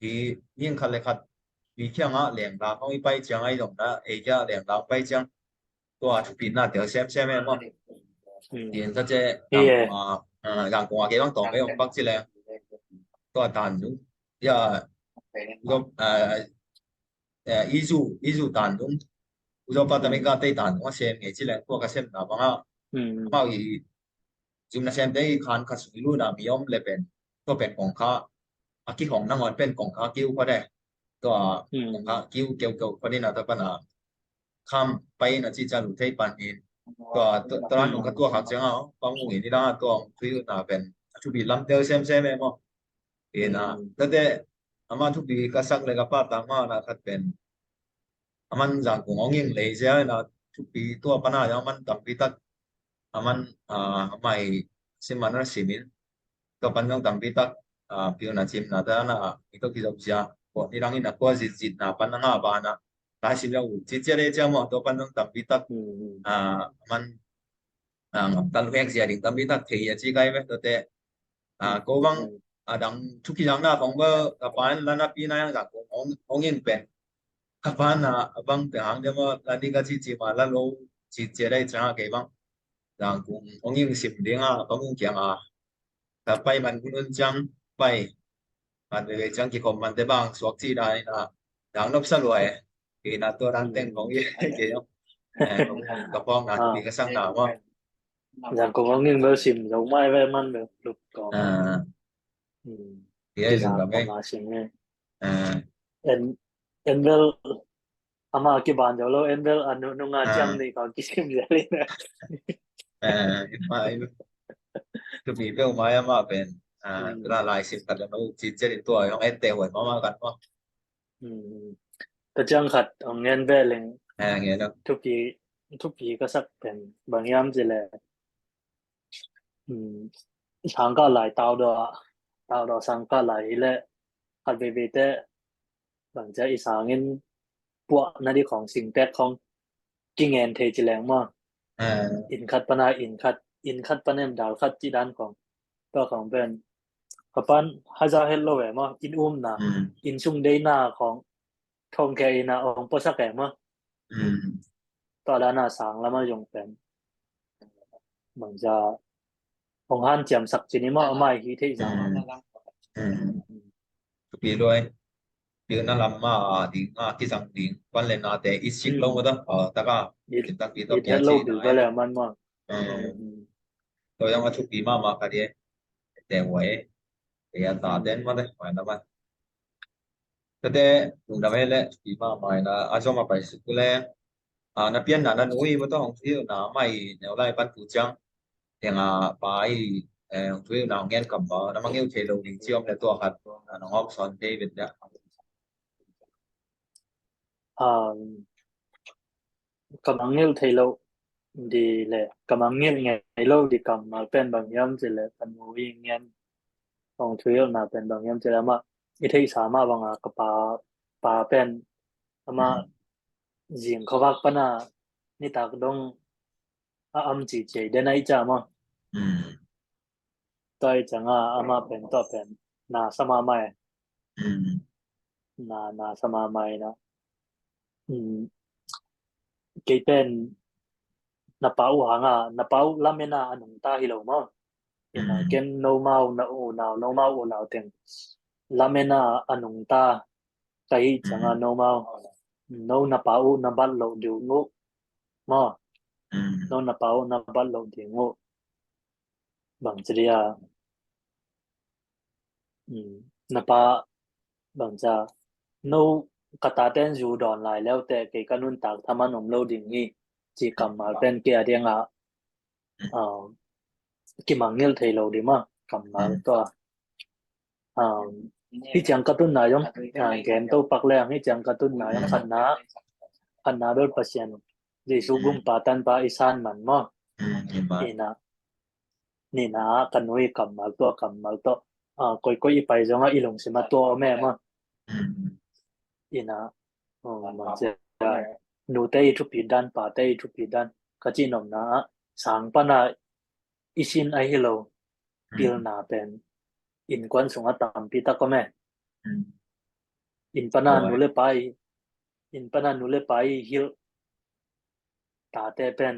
thì nhưng khát lại khát vì khi mà liền là không bay chẳng ai đồng đó ấy cái liền là bay chẳng tôi chụp hình là được xem em mà thì thật chứ rằng của cái ông tổng cái ông bác chỉ là tôi tàn đúng giờ gồm izu tan dum uzo pa tamay ka tay tan dum sem nge chile ko ka sem na banga ma i zum na sem dei khan ka su lu na miom le pen to pen kong kha aki hong na ngon pen kong kha kiu ko de to kong kha kiu keu keu ko ni na ta pa na kham pai na chi cha lu thei pan in to ran ka to ha chang a pa mu ni da to thu na pen chu bi lam tel sem em mo ina ta de ama thu bi ka sak le ka pa ta ma na khat pen aman jang kung ongin leisure na tupi tua pana yang man tampi tak aman mai simana simin to panjang tampi tak piu na chim na ta na ito ki sia ko ni rangin na ko zit na pananga ba na ta sila u chi chere cha mo to panjang tampi tak aman tal hek sia ding tampi tak thei ya chi kai ve to te ko bang adang chuki jang na phong ba kapan lana pi na yang jang ong in pen kapan na abang te hang de ma lani ka chi ma la lo chi che dai cha ke bang jang kung ong in sim ding a ong kyang a ta pai man kun chang pai man de chang ki kom man de bang suak chi dai na dang nop sa loi ki na to ran teng ong ye ke yo ka pong na pi ka sang na ma rằng cũng có nghiêng về xìm giống mai về man về lục có mà ừ. ki cái ai lung dạng ka có me mà xìm nghe à en vel ama cái bàn giờ lo en vel anh nó ngã chăng thì có cái xìm gì lên nè mai tu mi pe mai ma pen ra lai sim ka no chi che ri to yong en te hoi ma kan maแต่จังขัดเอาเงินเวลง nghe đâu ทุกปีก็สักเป็นบางยามสิแหละทางก็หลายตาวดอสังก็หลายและขัดเบเบแต่บางจะอีสานเงินพวกนั่นที่ของสิ่งแตกของกิ่งเงินเทจิแรงมาก อินคัดปนาอินคัดปนเนมดาวคัดจีดานของตัวของเป็นkapan haza hello ma in na in sung dei naของทงแกอินาองปสักแกมาตอนนั้นสางแล้วมายงเป็นเหมือนจะของฮันเจียมสักจีนี้มาเอาไม่ฮีที่จัง tu pi loi pi na lam ma ding ki sang ding quan lên na te is sik lo ma da ta ka อี ki ta ki to อี pi เทสโล chi บิ na วไปแล้วมันมา to yang a chu pi ma ka de te wei te ya ta den ma de ma na ma te de lung da me le pi ma na a cho ma pai su le na pian na nui ma to hong thi na mai ne lai pan pu chang yang pai thuê nào nghe cầm vào nó mang yêu chế đầu đình chiêm là tua hạt nó ngọc son David đó กำลังเงี้ยเทโลดีเลยกำลังเงี้ยไงโลดีกำมาเป็นบางยามสิเลยเป็นมูวี่เงี้ยของช่วยนาเป็นบางยามสิแล้วมาอีที่สามารถบางกับปาเป็นมายิงเขาวักปนานี่ตากดงอัมจีเจเดนไอจามาตัวจังอามาเป็นตัวเป็นนาสมาไม่นาสมาไม่นะเกเป็นนาเป้าหางนาเป้าลาเมนาอันหงตาฮิโลมาเก็นโนมานาโอนาวโนมาโอนาวเต็งลาเมนาอันหงตาใจจังโนมาโนนาเป้านาบัลโลดิวงูมาโนนาเป้านาบัลโลดิวงูบางจริยานาปาบางจะโนกตาเต้นอยู่ดอนไลแล้วแต่เกกันุนตากทำมันอมโลดิ่งนี่จีกำมาเป็นเกียร์เดียงกิมังเงลเทโลดีมากกำมาตัวที่จังกระตุ้นนายงแกนโตปักแรงที่จังกระตุ้นนายงขันนาโดยเปอร์เซ็นต์ดิสุกุมปาตันปาอิสานมันมั้งนี่นะกันนุ้ยกำมาตัวก้อยไปจังว่าอีหลงสิมาตัวแม่มั้งมันจะหนูเตยทุกปีดันป่าเตยทุกปีดันก็จีนอมนะสังปนาอิชินไอฮิโลปิลนาเป็นอินควันสงตามปีตะก็แม่อินปนาหนูเลยไปฮิลตาเตเป็น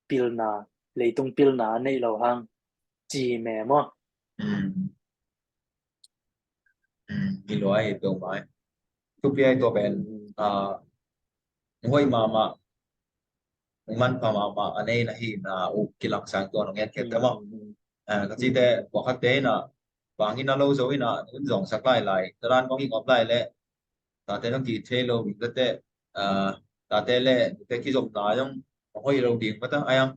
ปิลนาเลยตรงปิลนาในเราหังจีแม่มั้งมีร้อยตัวไม้ทุกปีตัวเป็นห้วยมามันพมาอันนี้นะฮีนะอุกิลังสังตัวน้องเงี้ยเก็บแต่ว่าก็จีแต่บอกคัดเต้นะบางทีน่าเราโซ่นะอุ่นส่งสักไล่แต่ร้านก็มีกอบไล่เลยแต่เต้ต้องกี่เทโลวิกเต้แต่เต้เล่แต่กี่จบหนายังห้วยเราดิ่งมาตั้งไอ้ยัง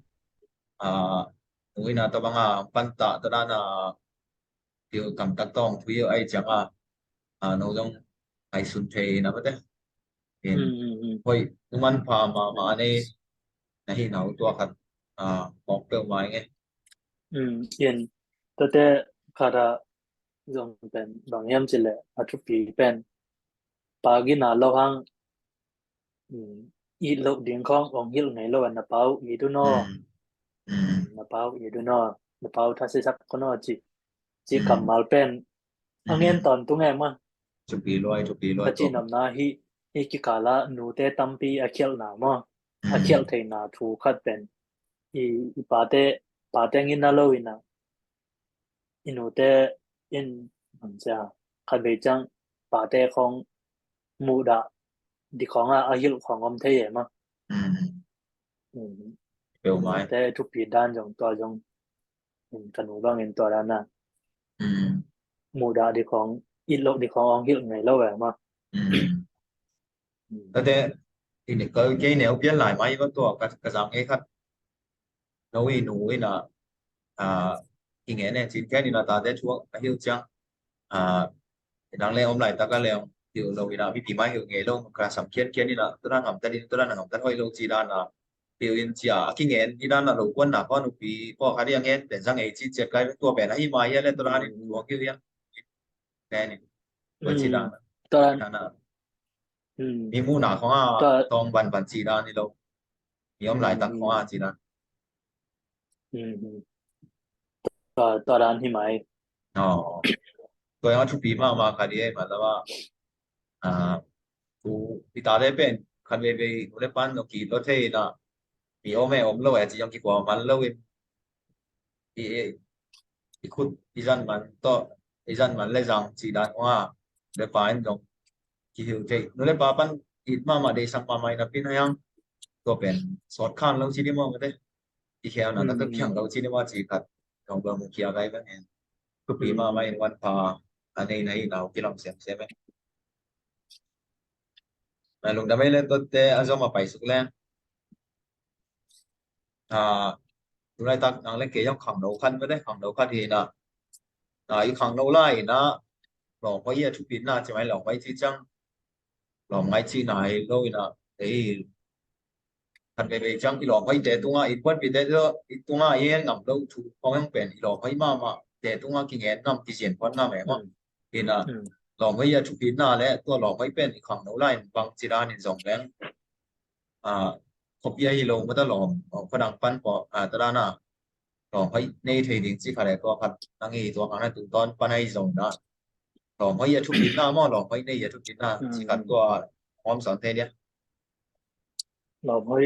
นู่นนะตัวบางปันตะตัวนั้นเกี่ยวกับตัดต้องทุยไอ้จังโน้ตไอ้สุนเทนะมั้งเต้ห้วยมันพามาอันนี้นะฮีนะตัวขัดบอกเติมไว้ไงเย็นแต่คาราจงเป็นบางยามจิเลทุกปีเป็นปากินาโลหังอีโลดิ่งขององฮิลในโลวันนาเปาอีดูโนนาเปาอีดูโนนาเปาทัศสักคนอจิ จีคำมาเป็นอังเงินตอนตุงเอ็มอ่ะ ชุบปีลอยก็จี ตัว นำนาฮิกิกาละหนูเตตัมปีอาเคียลนามาอาเคียลเทนาถูคัดเป็นอีปาเตงินนาโลวินะอินูเตอินมันจะคัดเบจังปาเตของมูดาดิของอาฮิลของอมเทเยมาอืม เปลวไม้ แต่ทุกปีด้านจงตัวจงกันหนูบ้างเห็นตัวด้านน่ะมูดาดิของอินโลดิขององฮิลไงเล่าแหวมา แต่ทีนี้ก็แค่แนวเปลี่ยนหลายไม้ก็ตัวกระสังเอ้ครับน้อยหนูน่ะอีเงี้ยเนี่ยจีนแค่นี้นะตาได้ช่วงหิวจังดังแล้วหลายตาก็แล้วหิวเราอีน่ะพี่ไม้หิวเงี้ยลงกระสังเขียนนี่นะตัวนั้นทำแต่ดินตัวนั้นทำแต่ห้อยลงจีด้านน่ะเดี๋ยวอินเสียกี่เงี้ยนี่ด้านน่ะเราควรน่ะก็หนูปีพอเขาเรียกเงี้ยแต่จังไอ้จีเจ็บกลายเป็นตัวแบบนั้นที่มาเยอะเลยตัวนั้นนี่ตัวหิวยังแน่นี่ตัวจีด้าน ตัวนั้น นั่นน่ะ อืม มีมูหนาของตัว ตองบันจีด้านนี่เรามีอ้อมหลายตักของจีด้าน อืมตัวด้านที่ไหม อ๋อตัวยังชุบปีมาคดีไอ้มาแล้วว่าอ่ากูพิตาได้เป็นคันเวอุเลปันโอกีรถเทน่ะมีโอแม่อมโลไอ้จียังกี่กว่ามันโลวิอีอีคุดอีจันมันต่ออีจันมันเลยจังจีด้านว่าเลปานจงกี่หิวเทนุเลปาปันอีมาเดซังมาไม่นับพินยังตัวเป็นสอดข้างเราจีดีมั่งก็ได้อีแค่นั้นก็เพียงเราจีดีว่าจีกัดของเรามุขยาไกบ้างเองก็ปีมาไม่วันพาอันนี้ในเราที่เราเสียงเสียไหมแต่ลุงจะไม่เล่นตัวเตะอาจจะมาไปสุดแล้วดูในตักนังเล่นเกยองขังเราคันไม่ได้ขังเราคันทีนะอีขังเราไล่นะหลอกไม่เยี่ยทุกปีน่าจะไม่หลอกไม่ที่จังหลอกไม่ที่ไหนเราอีนะเอ้ยคันไปจังอีหลอกไม่แต่ตัวอีกวันปีแต่ตัวอีตัวเองนำเราถูกพ้องยังเป็นอีหลอกไม่มาแต่ตัวกิ่งเงินนำที่เสียนพันหน้าแม่มาเห็นนะหลอกไม่เยี่ยทุกปีน่าและตัวหลอกไม่เป็นอีขังเราไล่บางจีรานินสองแรงขบยาฮิโลมาตลอดพนังปั้นปอตระนาหลอกให้ในเทรดดิ้งสิขายตัวพัดนั่งอีตัวข้างในตัวตอนปั้นให้ส่งนะหลอกให้ยาทุกดินหน้ามั่หลอกให้ในยาทุกดินหน้าสิขัดตัวหอมสอนเทเนี่ย เราไม่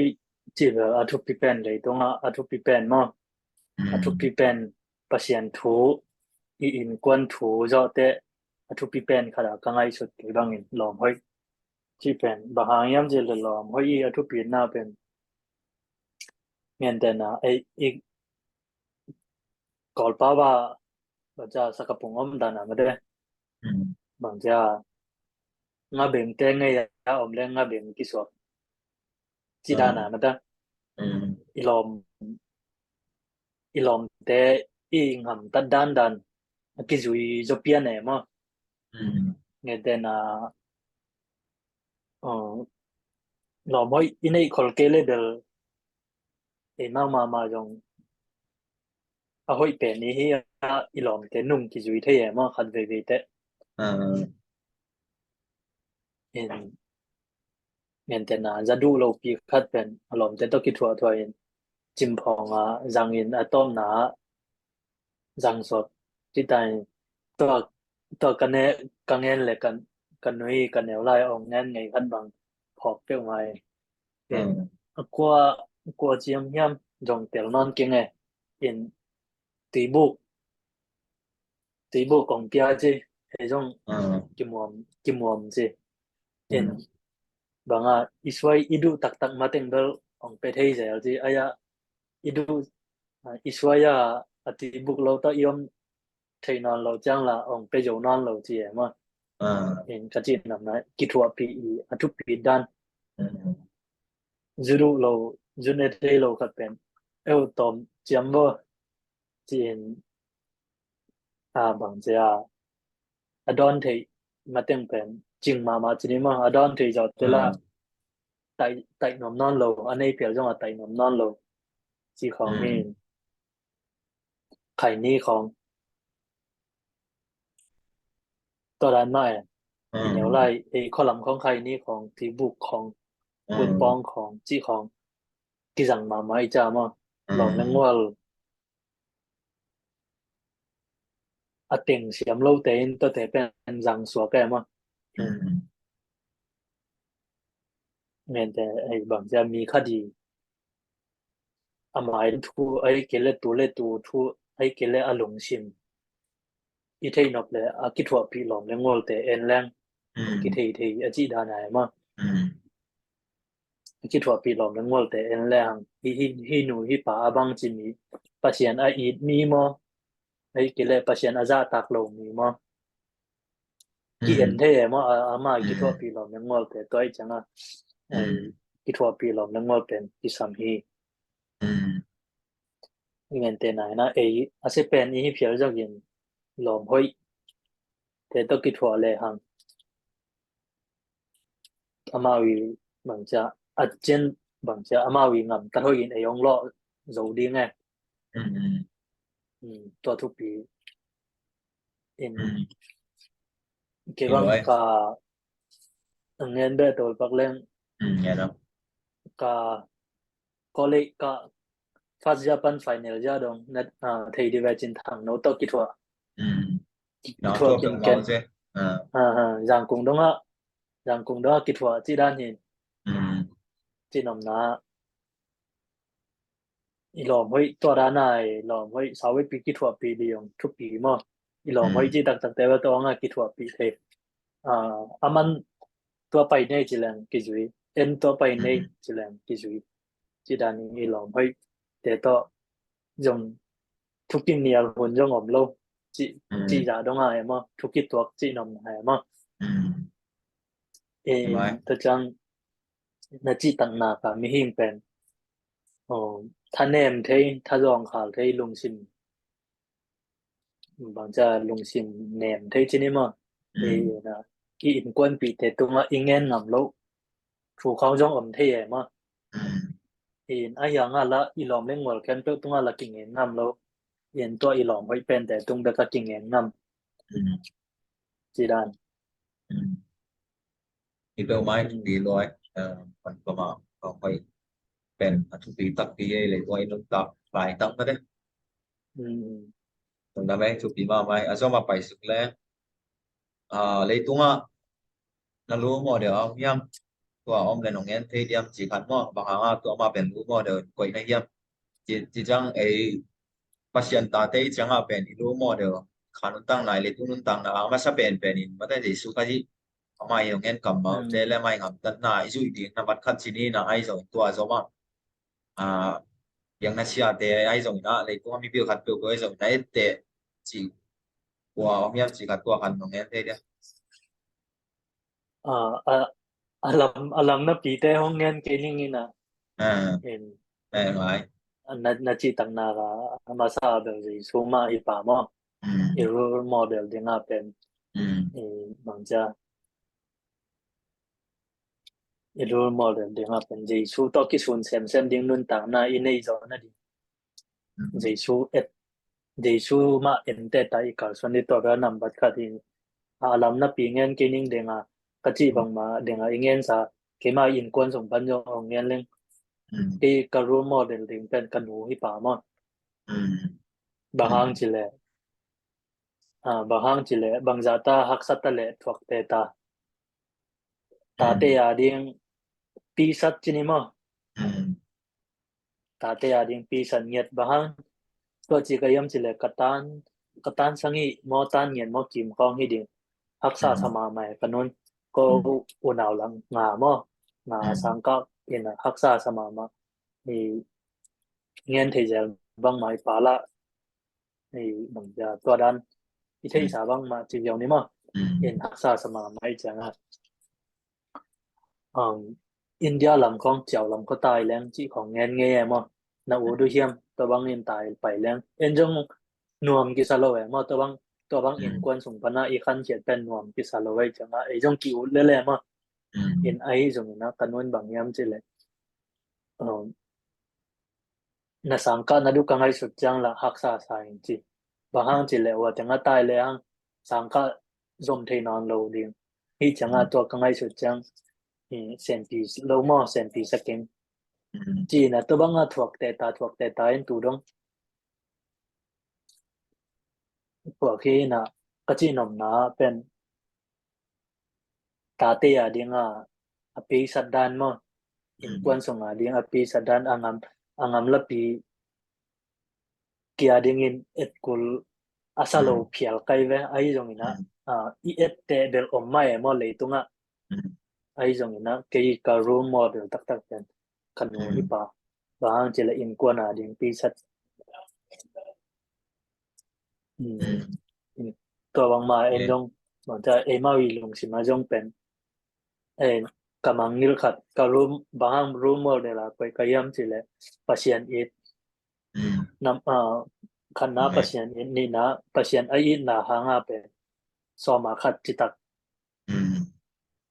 จีบอาทุปิเป็นเลยตรงอาทุปิเป็นมั้งอาทุปิเป็นปัศยานทูอินกวนทูจอดแต่อาทุปิเป็นขนาดกังไอสุดที่บางอินเราไม่จีเป็นบางอย่างยังจีเลยเราไม่อาทุปิน่าเป็นเงินแต่นะไออีกกอลป้าว่าบางจาสักปุ่งอมดานะไม่ได้บางจางาเบงเตงไงยาอมเลงงาเบงกิสวจีดานะไม่ได้อีลอมแต่อีงหำตัดดันกิจุยจบเปียนเนมะเงี้ยแต่นะเราไม่อินไอคอลเกเลเดลมาจงอาหอยเป็นนี่ฮีอีลอมแต่นุ่มกิจุยเทียมะขัดเวแต่เอ็นเงี้ยแต่นะจะดูเราปีขัดเป็นอารมณ์แต่ต้องคิดทัวเอ็นจิมพองจังอินอะตอมนะจังสดที่ใดตัวตัวกันเนเลยกันนุ้ยกันแนวไล่ออกแน่นไงขันบางพอกเปรี้ยวไงเป็น qua chiêm hiam dòng tiểu non kia nghe in tí bộ còn bia chứ hệ dòng kim muam chứ in bằng iswai idu tak tak mateng bel ong pe thei zel chứ aya idu iswai tí bộ lâu ta yom thei non lâu chang là ong pe dầu non lâu chứ mà in cái chuyện nằm này kỹ thuật pi atup pi dan zuru lâu junet thei lâu khát pen eo tom chiam bo chin bằng giờ adon thì mà tiếng pen chừng mà chỉ đi mà adon thì giờ tức là tại tại nôm non lâu anh ấy biểu trong là tại nôm non lâu chỉของนี่ไข่นี่ของตัวนั้นไม่เดี๋ยวไล่ข้อลำของไข่นี่ของที่บุกของคุณปองของจีของที่สั่งมาไม่จ้ามาลองนั่งว่า tiền xiêm lâu tên tôi thể bên rằng xóa cái mà อืม nên thế ấy bằng ra mi khá đi mà ấy thu ấy cái lệ thu ấy cái lệ à lồng sim ít thấy nộp lệ à kỹ thuật bị lỏng lên ngồi thế en lang อืม cái thì à chỉ đàn này mà อืม kỹ thuật bị lỏng lên ngồi thế en lang hi nu hi pa abang chỉ mi pasien à ít mi mà ấy cái lệ pasien à ra tạc lồng mi mà อื cái ม en thế mà mà อื kỹ ม thuật bị lỏng lên ngồi thế tôi chẳng à อืม ấy kỹ thuật bị lỏng lên ngồi tên cái sắm hi อืม nên thế này na ấy à sẽ bên hi phía trong hiện lỏng hơi thế tôi kỹ thuật lệ hàng Amawi bằng cha à trên bằng cha Amawi ngầm ta thôi in ayong lo dấu đi nghe อืม อืม ตัวทุกปี อื in ม cái นี่ bang ด้วย ka ang ngayon ba tol pagleng อืมเนี่ยเนาะ ka college ka first Japan final ja dong na thầy đi về chiến thắng nấu to kỹ thuật อืม kỹ เนาะ thuật ตัวเป็ kinh นเมา kén ใช่อ่า giang cùng đông á giang cùng đó kỹ thuật chỉ đan nhìn อืม chỉ nằm na lòm hơiตัวด้านไหนลอมhơi sáu mươiปีkỹ thuậtปีเดียวทุกปีมั้งลอมhơi chỉ đặc đặcแต่ว่าตัวงาkỹ thuậtปีเทมันตัวไปในจีแรงกิจุยเอ็นตัวไปในจีแรงกิจุยจีดานี่ลอมhơiแต่ตัวยงทุกกินเนี่ยหุ่นยงอมโลจีจีจ่าดงหายมั้งทุกกิตัวจีนอมหายมั้ง อืม เอ็นตัวจังนาจีตังนาค่ะมีหิงเป็นอ๋อท่านเนมเทยท่ารองข่าวเทยลุงชิม bằng giờ lùng xìm nèm thấy chứ mà อื thì ม là cái in quân bị thế tung là in nghen ngầm lâu chủ không trong ẩm thế mà อืม thì ai yang là i lòm lên ngồi khen tôi tung là kinh nghiệm ngầm lâu hiện tôi i lòm với bên để tung được cái kinh nghiệm ngầm อืม chỉ đàn อืม นี่เป็นไม้ดีร้อยมันก็มาก็ค่อยเป็นทุกปีตักปีเลยไว้นุ่งตักหลายตักก็ได้ ừ ตรงนั้นไหมทุกปีมาไหมอาจจะมาไปสุดแล้วเลยตรงอ่ะนั่นรู้หมดเดี๋ยวย่ำตัวอมเลยน้องเงี้ยที่ย่ำจีขันหม้อบางครั้งตัวมาเป็นรู้หมดเดี๋ยวก่อยในย่ำจีจังไอ้ปัจจัยตาเต้จังเป็นรู้หมดเดี๋ยวขันตั้งไหนเลยตุ้งตั้งนะมาซะเป็นอินมาได้ที่สุขาจีมาอย่างเงี้ยกำมาเจ ừ แล้วไม่งำตัดหน้าไอ้จุดดีนะบัดคัดที่นี่นะไอ้ส่งตัวส่งมาอ่าอย่างนั้นเสียแต่ไอ้ส่งนะเลยตัวมีเปรียวขัดเปรียวก็ไอ้ส่งนะแต่จีกว่าอมย่ำจีขัดตัวขันน้องเงี้ยเต้ alam na pite hong ngen cái như na อ่า in แม่นไหม na chỉ tăng na ka masa bel gì số mà i pa mo อืม i role model đi nga pen อืม i bằng giờ i role model đi nga pen gì số to cái sun xem ding nun tang na i nei zo na di อืม gì số et gì số mà em te ta i kal son di to ga nam bat kha di alam na pi ngen ke ning de nga ka chi bang ma de nga ingen sa ke ma in kon song ban yo ngen leng อืม ke ka role model ding pen kan nu hi pa mo อืม bang hang chi le bang hang chi le bang za ta hak sat ta le thuak te ta อื ta ม te ya ding pi sat chi ni mo อืม ta te ya ding pi san nyet bang hang to chi ka yam chi le katan sangi mo tan nyen mo kim kong hi ding hak อื sa ม sama mai kanun ko อืม unaw lang nga mo nga อืม sang ka in hak sa sama ma ni ngen the jel bang mai pa la ni bang ja to dan i อื thei ม sa bang ma chi yong ni mo อืม in hak sa sama mai chang ha India làm con chèo làm có tài lắm chỉ còn nghe nghe mà na u du hiam to bang in tài phải lắm en jong nuam ki salo mà to bang อื in ม quan sung pana i khan chet pen nuam ki salo ai changa e jong ki u le le mà อืม in ai jong na kanun bang yam chile um na sangka na du kangai sut chang la hak sa sa in chi bahang chile wa changa tai le hang sangka zom the non lo ding hi อื changa ม to kangai sut chang sen pi lo mo sen pi saking อืม จีนะตัวบังอาถ่วกแต่ตาถ่วกแต่ตาเอ็นตูดง พวกที่นะก็จีนมนะเป็นตาเตียดิ้งอปีสัดดานมั้งอินกวนส่งดิ้งอปีสัดดานangam lapi kia dingin et kul asalo phial kai ve ai jong ina I et te bel omma e mo leitunga ai jong ina ke ka role model tak tak ten kanu hi pa bang chela in kwana ding pi sat to bang ma en jong mon ta e ma wi lung si ma jong pen e kamangil khat ka room bang role model la kai kayam chile pasien it nam khana pasien in ni na pasien ai na hanga pe so ma khat chitak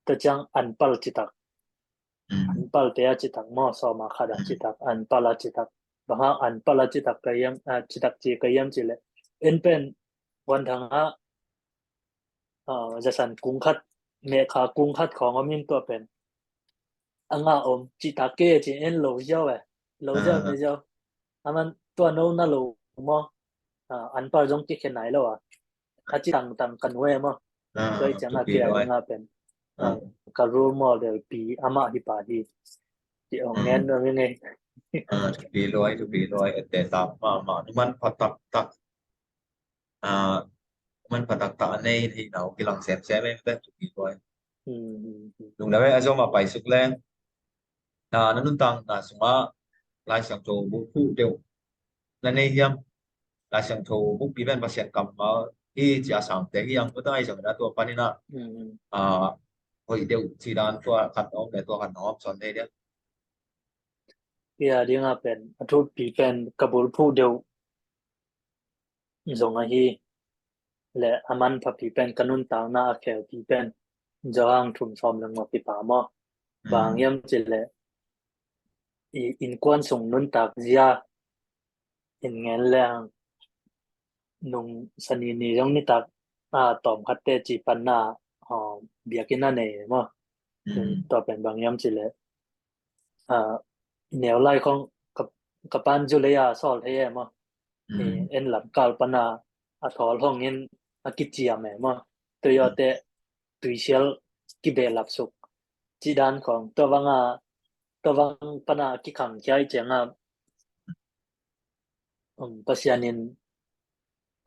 ta chang anpal chitak anpal te chitak mo so ma khada chitak anpala chitak bang anpala chitak kayam chitak chi kayam chile en pen wan thanga jasan kung khat me kha kung khatของอมินตัวเป็นanga om chitak ke chi en lo jaw lo jaw me jaw amanตัวโนna lo mo anpal jong ki khenai lo achi tang tang kan we mo toi chang a ke nga pen ka role model pi ama hi pa hi ti ong ngen no ngeถูกปีร้อยแต่ตามมามันมันpatak ta nei thì nào cái lòng xem em biếtถูกปีร้อยลุงแล้วไอ้เจ้ามาไปสุดแรงนั่นนุ่นตังสมมติลายเสียงโทบุกผู้เดียวนั่นเองลายเสียงโทบุกปีเป็นภาษากรรมมาที่จะสั่งแต่ที่ยังไม่ได้จังนะตัวปานินะพอเดียวที่ด้านตัวขัดน้อมแต่ตัวขัดน้อมสอนได้เดียว ya ding a pen athu pi pen kabul phu deu zong a hi le aman pha pi pen kanun ta na a khel pi pen jang thum som lang ma pi pa mo bang yam chile in kwan sung nun tak zia in ngel lang nung sani ni jong ni tak tom khat te chi pan na biakina ne mo to pen bang yam chile nẻo lai không kapan Julia sol he mo en lam kalpana athol hong in akichia me mo toyote tuichel ki be lap suk chi dan khong tawang pana ki khang chai chenga pasianin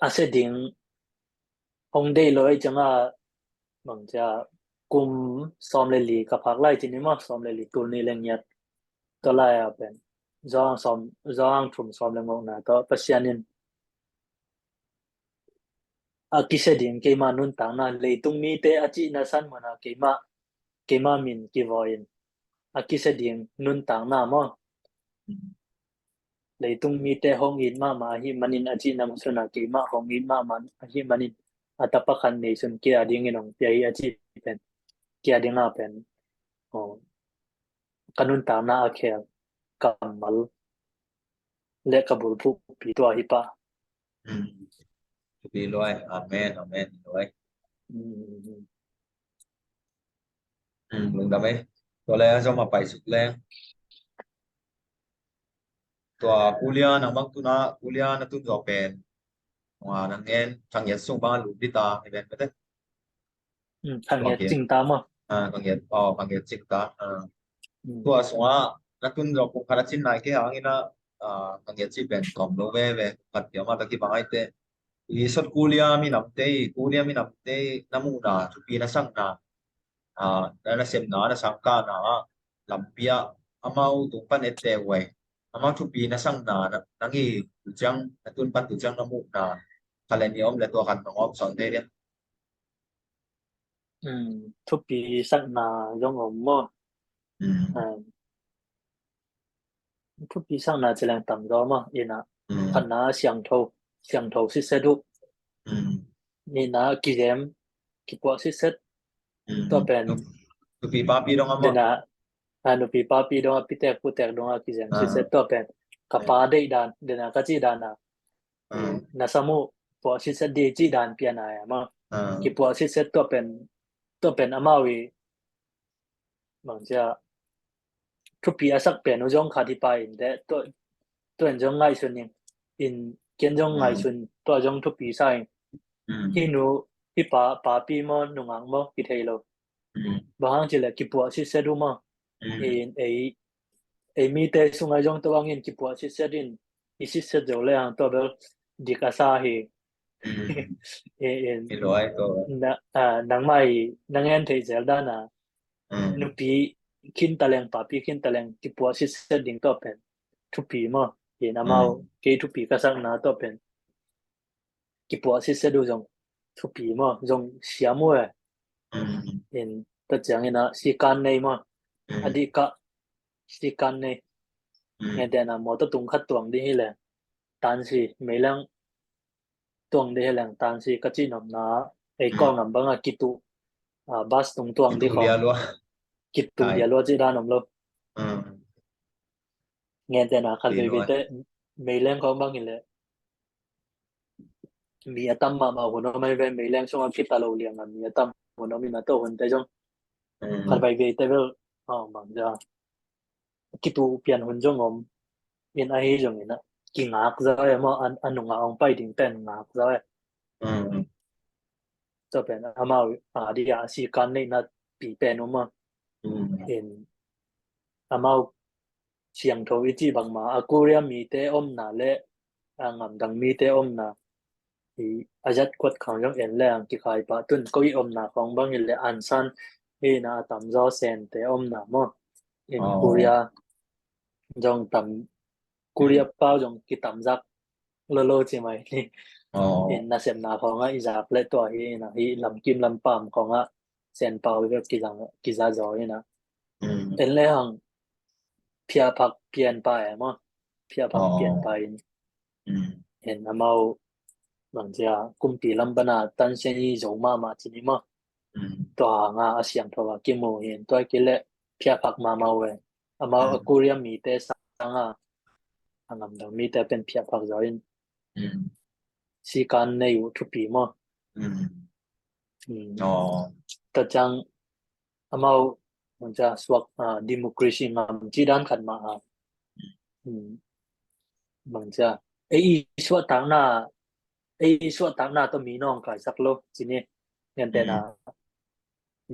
ase ding hong dei loi chenga mong cha kum som le li ka phak lai chin mo som le li tul ni leng yat to lai a pen zong thum som le ngong na to pasianin kise ding ke ma nun ta na le tung mi te achi na san mana ke ma min ki voin kise ding nun ta na mo le tung mi te hong in ma hi manin achi na musuna ke ma hong in ma man hi manin atapa khan nei sun ke ading inong pe hi achi pen ke ading a pen kanun ta na akhel kamal le kabul phu pi to hi paถูกปีร้อยอาเมนร้อยลุงทำไหมตัวแรกจะมาไปสุดแรงตัวกุเลียนังบางตัวนะกุเลียนัตุนจะเป็นนังเงินทางเงินส่งบ้านหลุดดิตาไม่เป็นไม่ได้ทางเนี้ยจริงตามอ่ะทางเงินทางเงินจิกตาตัวส่วนนัตุนจะคงขนาดชิ้นไหนแค่หางนี้นะทางเงินจิเป็นกล่อมโลเว่ปัดเดี๋ยวมาตะกี้บางไอเต้isot kuliah mi namte namuna tupi na sang na sem na sangka na lampia amau tumpan ete we amau tupi na sang na nangi tujang natun pan tujang namu na kalen yom le to kan ngom son de dia ทุกปีสักนาย่องอมมอทุกปีสักนาจะแรงต่ำร้อมอ่ะอีน่ะพันนาเสียงโทสิเสดุนี่นะกิเลมกิปวสิเสดตัวเป็น tupi papi dong เด ama นะนุปีป้าปีดงพิเตกพุเตกดงกิเลมสิเสดตัวเป็นกับปาได้ดานเดนะกัจีดานะนาสมุปวสิเสดดีจีดานเปียนายมากิปวสิเสดตัวเป็นอามาวีบางจะทุกปีอาศักเป็นอุจงขาดิไปแต่ตัวจงไงส่วนนึงอินเกณฑ์จงไงส่วนตัวจงทุกปีใช่ hi nu hi pa pi mo nungang mo ki thei lo bahang chile ki pu si se du mo in ei mi te sungai jong to wangin ki pu si se din i si se jo le ang to bel dikasa hi in cái loại có na nang mai nang en thei zel da na nu pi kin taleng pa pi kin taleng ki pu si se ding to pen thu pi mo in amao ke thu pi ka sang na to pen ki pu si se du jong thu pi mo jong sia mo in ta chang ina si kan nei mo adi ka si kan nei nghe tên là một tung khát tuồng đi hi lẹ tan si mấy lần tuồng đi hi lẹ tan si cái chi nằm nó ấy con nằm bằng kitu bus tung tuồng đi cái lia không luôn kitu ya lo chi ra nằm lo ừ nghe tên là khát thì về rồi thế mấy lần con bằng hi lẹ mi atam mà hồn nó mấy về mấy lần xong kita lo liền mi atam hồn nó mi na to hồn thế trong khát về thế vel bằng ra kitu pian hồn trong om in ai trong ina ki ngak za mà anh nung ông bay đỉnh tên ngak za ừ这边阿妈你也是干你那比边嘛，ừ因阿妈上头一支棒嘛，阿姑娘米的那嘞，暗当米的那，阿日骨扛用眼亮，佢開把頓嗰啲那放幫佢哋安山，那抌咗成的那麼，因姑娘用抌姑娘包用佢抌咗，攞攞只咪。in na sem na khong a izak le to hi na hi lam kim lam pam khong a sen pau ve ki za zo hi na en le hang phia phak pian pa e mo phia phak pian pa in en amau bang ja kum pi lam bana tan sen yi zo ma chi ni mo to nga a siam tho wa ki mo hin to ki le phia phak ma ma we amau akuria mi te sang a angam dang mi te pen phia phak zo in si kan ne yu thu pi mo ta chang amau manja swak democracy ngam chi dan khat ma manja ei swat tang na to mi nong kai sak lo chini ngen te na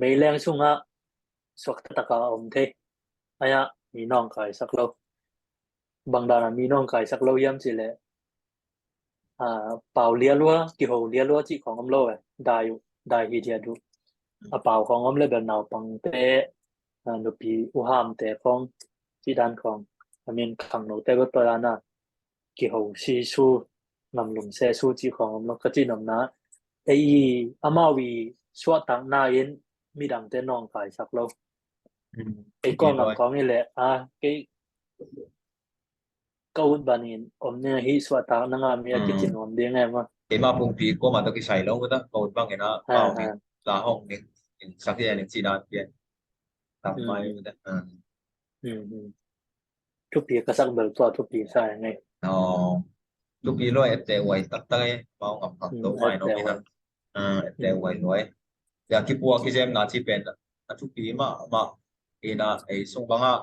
mei leng sunga swak ta ka om the aya mi nong kai sak lo bang da mi nong kai sak lo yam chi le pau lia lua ki ho lia lua chi khong am lo dai hi dia du pau khong am le ben naw pang te no pi u ham te khong chi dan khong amin khang no te go to na ki ho si su ngam lum se su chi khong am ka chi nam na ei amawi swa tang na in mi dang te nong kai sak lo ei ko ngam khong ni le cái câu ban in om ne hi swa tang na nga mi ki chin om ding em cái mà bùng phí của mà tôi cái xài lâu đó còn bằng cái nó vào cái lá hồng cái sắc cái này chỉ đàn tiền làm mai đó thu pi ka sak bel to thu pi sai ngai lúc đi rồi em để quay tắt tay vào ngập ngập đâu mai nó mới nè em để quay rồi ya ki bua ki jem na chi pen na thu pi mà ina ei sung banga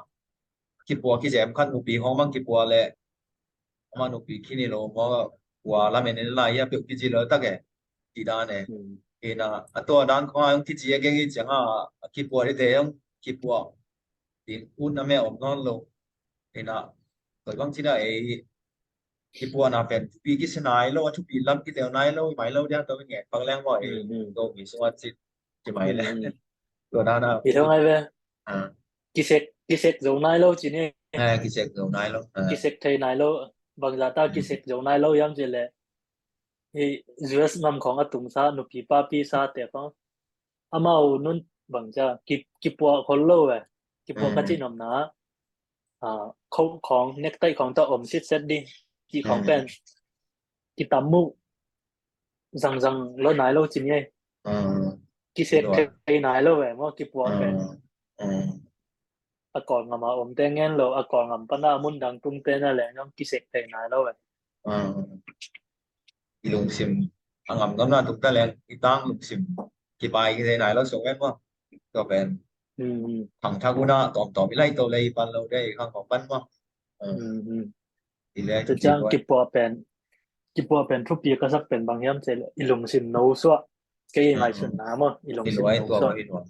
ki bua ki jem khat nu pi hong mang ki bua le ama nu pi kini lo mo wa la men la ya pe ki ji lo ta ke ti da ne ina ato dan ko ang ki ji ge gi changa ki bua ri de yang ki bua tin un na me om non lo ina ko bang chi da ei ki bua na pen pi ki sinai lo thu pi lam ki te nai lo mai lo ja to nge pang lang mo ei to mi so chi chi mai leตัวนั้นอ่ะ thì thôi ngay về อ่า kỳ sek dầu nai lâu chỉ nè กิเสกเดี๋ยวนายแล้ว kỳ sek thấy nai lâu bằng giá ta kỳ sek dầu nai lâu yam chỉ lệ thì US ngầmของatung sa nụ pi pa pi sa te phong amao nun bằng giá kỳ bùaคนlâu à kỳ bùa cái gì nằm náของ necktie ของตัวอมซิดเซตดิkỳ ของเป็นkỳ tắm mu rằng lâu nai lâu chỉ nè kỳ sek thấy nai lâu à mà kỳ bùaเป็นก่อนงมาอมเตงเงินโลก่อนงปนามุนดังตุ้งเตนั่นแหละน้องกิเสกเตนายแล้วเว้ยอีลุงซิมอังกำนันทุกตะเลงอีตั้งลุงซิมกี่ใบกี่ไหนแล้วส่งเงินว่าก็เป็นถังทากุนะต่อไม่ไล่ตัวเลยปันเราได้ข้างของปันว่าทีแรก จะจ้างกิปปัวเป็น chỉ bùa bên thu bì cái sắc bên bằng hiểm sẽ ilung sim nấu xua cái ngày xuân nào mà ilung in sim loi nấu tua xua ma in wa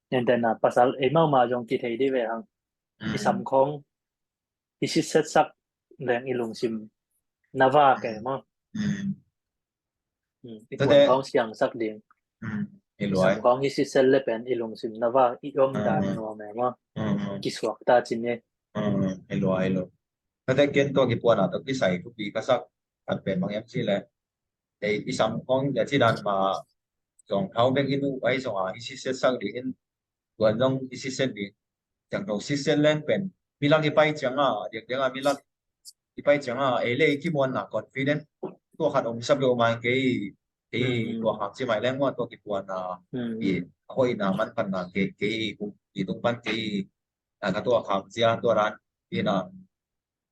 nên tên là pasal emang mà trong kỳ thị đi về hàng isam khong isit set sắc lên ilung sim nava cái mà Thế buồn khong siang sắc điện in isam loi khong isit set lên bên ilung sim nava iom dan no mà kiswak ta chín nhé in loi Kata ken to ki puan ato ki sai tu pi kasak at pen mang yam sile ei isam kong ya chi dan ma song thau bek inu ai song a isi set sak di in tuan dong isi set di chẳng đâu si set len pen bilang ki pai chang a dek dek a bilang ki pai chang a ele ki mon na confident to khat om sab lo ma ke to hak chi mai leng mo to ki puan na i hoi na man pan na ke i tung pan ke ka to hak chia to ran ina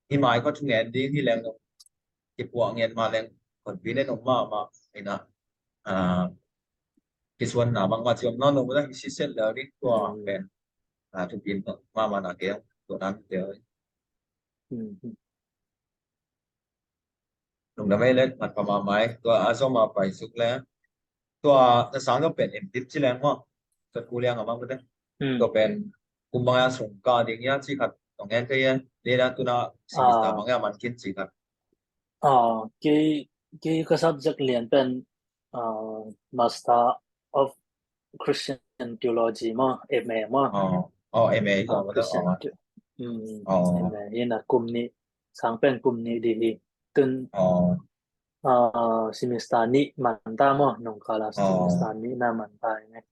hi mai ko chung en ding hi leng cái buang nhân mà lên còn vì nên ông mà ina cái xuân nào bằng mà chiom nó nó mới sẽ xét là đi qua bên chụp in mà là cái tụi anh đều lúc đó mấy lên mặt mà máy tụi anh xong mà phải xúc lên tụi nó sáng cái bên em tiếp chỉ lên mà tụi cô liang mà cái tụi bên cùng bằng sủng ca điện nhá chỉ khát tổng em cái đây là tụi nó xin ta bằng mình kiến chỉ khát cái subject liền bên Master of Christian Theology mà MA mà em ấy rồi đó Christian MA hiện là cùng ní sang bên cùng ní đi từng semester ní mình ta mà nông cả là semester ní na mình ta này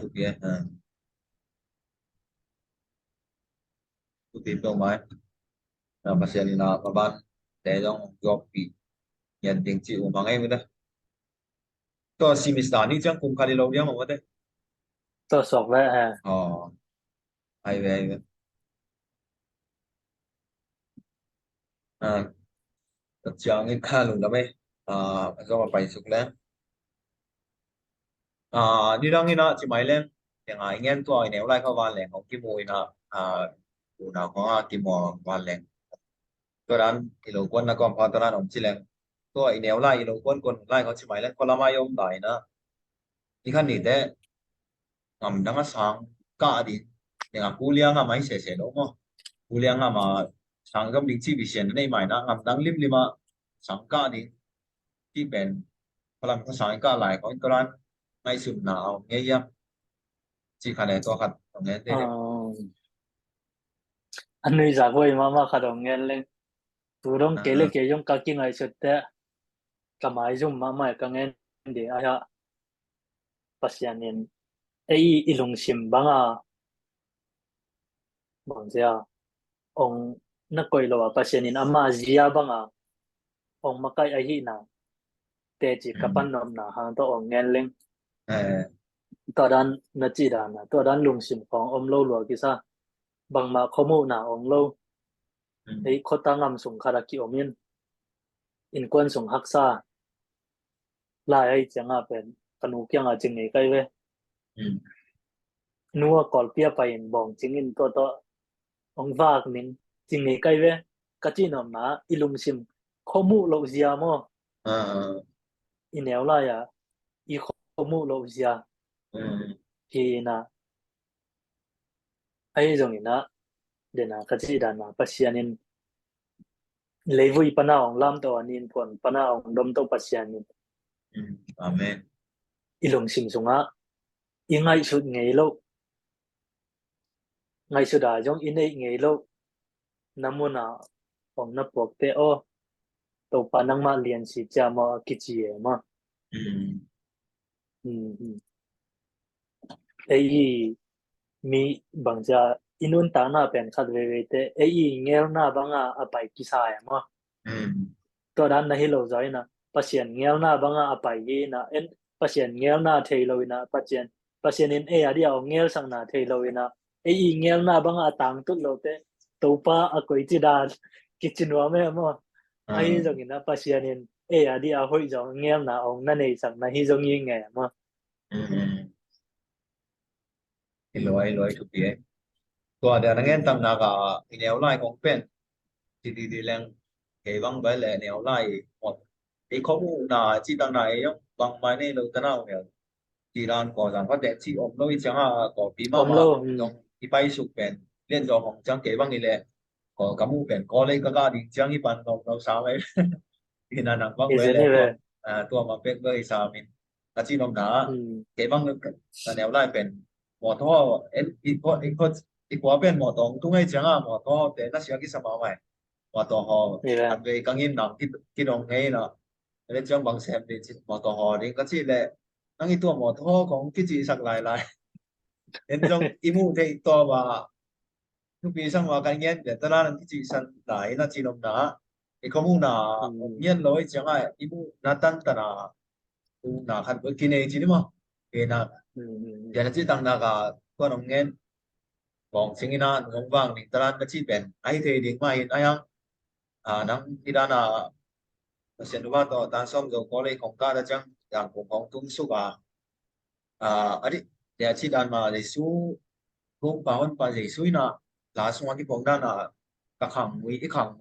chụp kia chụp tin đâu mai na pasien na kaban để dong job pi nhận tiếng chịu bằng em đấy to semester ni chẳng cùng khai lâu mà đấy tôi sọc vậy ha hay về thật chẳng cái khá luôn đó mấy do mà phải sụp lên đi ra nghe nó chỉ máy lên thì anh em tôi nếu lại có van lên không cái mùi nó dù nào có cái mùa van lên tôi đang thì lâu quân nó còn có tôi đang ông chỉ lên tôi nếu lại lâu quân quân lại có chỉ máy lên có làm ai ông đại nữa thì khăn gì thế đang sáng cả đi nhưng kuliah ngamai sẽ đâu mà kuliah mà sáng gam định chi bị xiên này mày na đang lim lima sáng cả điที่เป็นพลังภาษาก็หลายของตอนในสุดหนาวเงี้ยที่คะแนนตัวขัดตรงนี้ได้เนี่ย anh nuôi giả vui mà khá đồng nghe lên tụi đông kể lên kể trong các kinh ngày xuất thế cả máy dùng mà các nghe để ai ha pasien nên ai ilung sim bang bằng gì ông nó coi lo pasien nên ama zia bang ông makai ai hi na te chỉ kapan nom na hang to ông nghe lên tao đan nó chỉ đàn tao đan lung sim phong ông lâu lo kisa bằng mà không mua na ông lâu ấy khó tăng ngầm sùng khá là kiểu miên in quân sùng hắc xa lại ấy chẳng bên cần hút yang chừng này cái về nua call pia pa in bong ching in to ông vác mình chừng này cái về cái gì nó mà ilum sim không mua lâu zia mo in eo lại không mua lâu zia thì na ấy giống như na để na cái gì đàn mà pasien in lấy vui pana ông làm to anh in còn pana ông đom to pasien in amen ilung sim sunga ingai sut ngei lo ngai su da jong inei ngei lo namuna om na pok te o to panang ma lian si cha ma kichi e ma ei mi bangja inun ta na pen khat ve te ei ngel na banga apai kisa e ma to dan na hilo zai na pasien ngel na banga apai ye na en pasien ngel na thei lo na pasien in e adia ngel sang na thei lo na ei ngel na banga tang tut lo te to pa a koi chi da kitchen wa me mo ai jong ina pasien in e adia hoi jong ngel na ong na nei sang na hi jong yi nge mo hello chụp đi tôi đã nghe tầm nào cả ineo lại cũng bên thì lên cái băng với lại nếu lại một cái không là chỉ đằng này nhá bằng máy này đâu thế nào nhỉ thì là có rằng có đẹp chỉ ôm đôi chẳng có phí mà Omlo, trong cái bay sụp bèn liên do hồng chẳng cái băng này lệ có cả mu bèn có lấy cái đi chẳng cái bàn đâu sao ấy thì là nằm băng với isn't lại it? tua mà bên với sao mình là chỉ nằm đá cái băng là nếu lại bèn một thô ít quá bèn một tông tung ấy chẳng một thô để nó sẽ cái sao mà mày một thô họ Yeah. ăn về càng yên nằm cái đồng ngay là để cho bằng xem để một thô họ thì có chỉ là năng cái tua một thô cũng cái gì sạc lại đến trong imu thì to và lúc bị sang vào cái nhiên để ta là cái gì sang lại là chỉ nằm đá thì không muốn là nhiên lối chẳng ai imu natan ta là na khăn với kinh này chứ đúng không thì là để là chỉ tăng là cả con ông nghe còn sinh na ngông vàng thì ta là chỉ bền ai thì đi ngoài ai ăn năng thì đã là sen đúng to ta xong rồi có lấy không cả đã chẳng yang cũng không tung số ấy để chỉ đàn mà để số cũng bảo ơn bà để số na là số cái bóng đá là các hàng mũi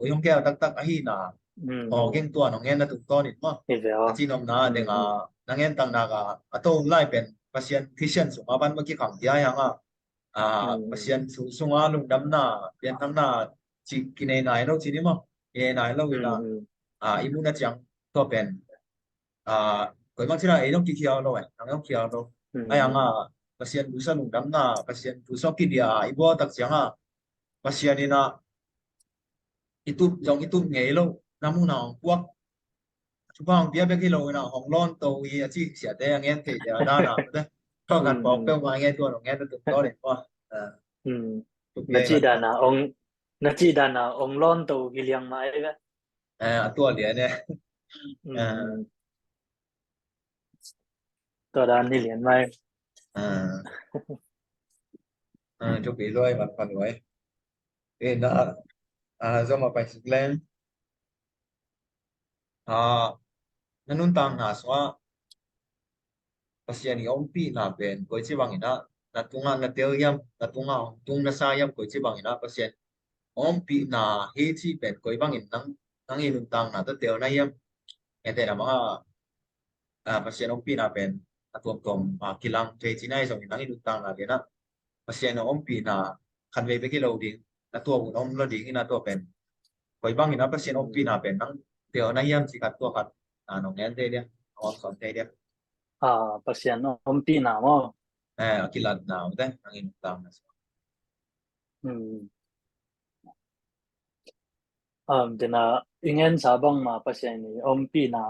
không kia tắc tắc ấy là cái tua nó nghe là tụt to đi mà chỉ nằm na để na nghe tăng na cả atau lại bên pasien Christian số mà ban mà cái hàng dia yang pasien số lùng đâm na bên thằng na chỉ cái này đâu chỉ đi mà cái này lâu là ibu na chẳng to bên cái mang chỉ là ấy nó kia kia đâu ấy nó kia đâu ai yang pasien busa lùng đâm na pasien busa kia dia ibu tak chẳng pasien ini na itu nghe lâu namun nào quốc Bang dia bagi lo na hong lon to i chi sia te ang en te da da na de ko kan bok pe ma nge tu no nge tu to le pa tu na le chi kan da na chi da na ong lon to giliang mai ga tu le ne to da ni lian mai tu bị rồi mặt phần rồi e na do mà phải sức lên nanun tang na so pasian om pi na ben ko chi bang ina na tunga na tel yam na tunga tung na sa yam ko chi bang ina pasian om pi na he chi ben ko bang in nang in tang na ta tel na yam ente na mga pasien om pi na ben atom tom kilang te chi nai song nang in tang na de na pasien om pi na kan ve be ki lo ding na tua un om lo ding ina to ben ko bang ina pasien om pi na ben nang tel na yam chi kat to kat nong nen te dia om son te dia pasien om pi na mo kilat na de nang in tang na dina ingen sabang ma pasien ni om pi na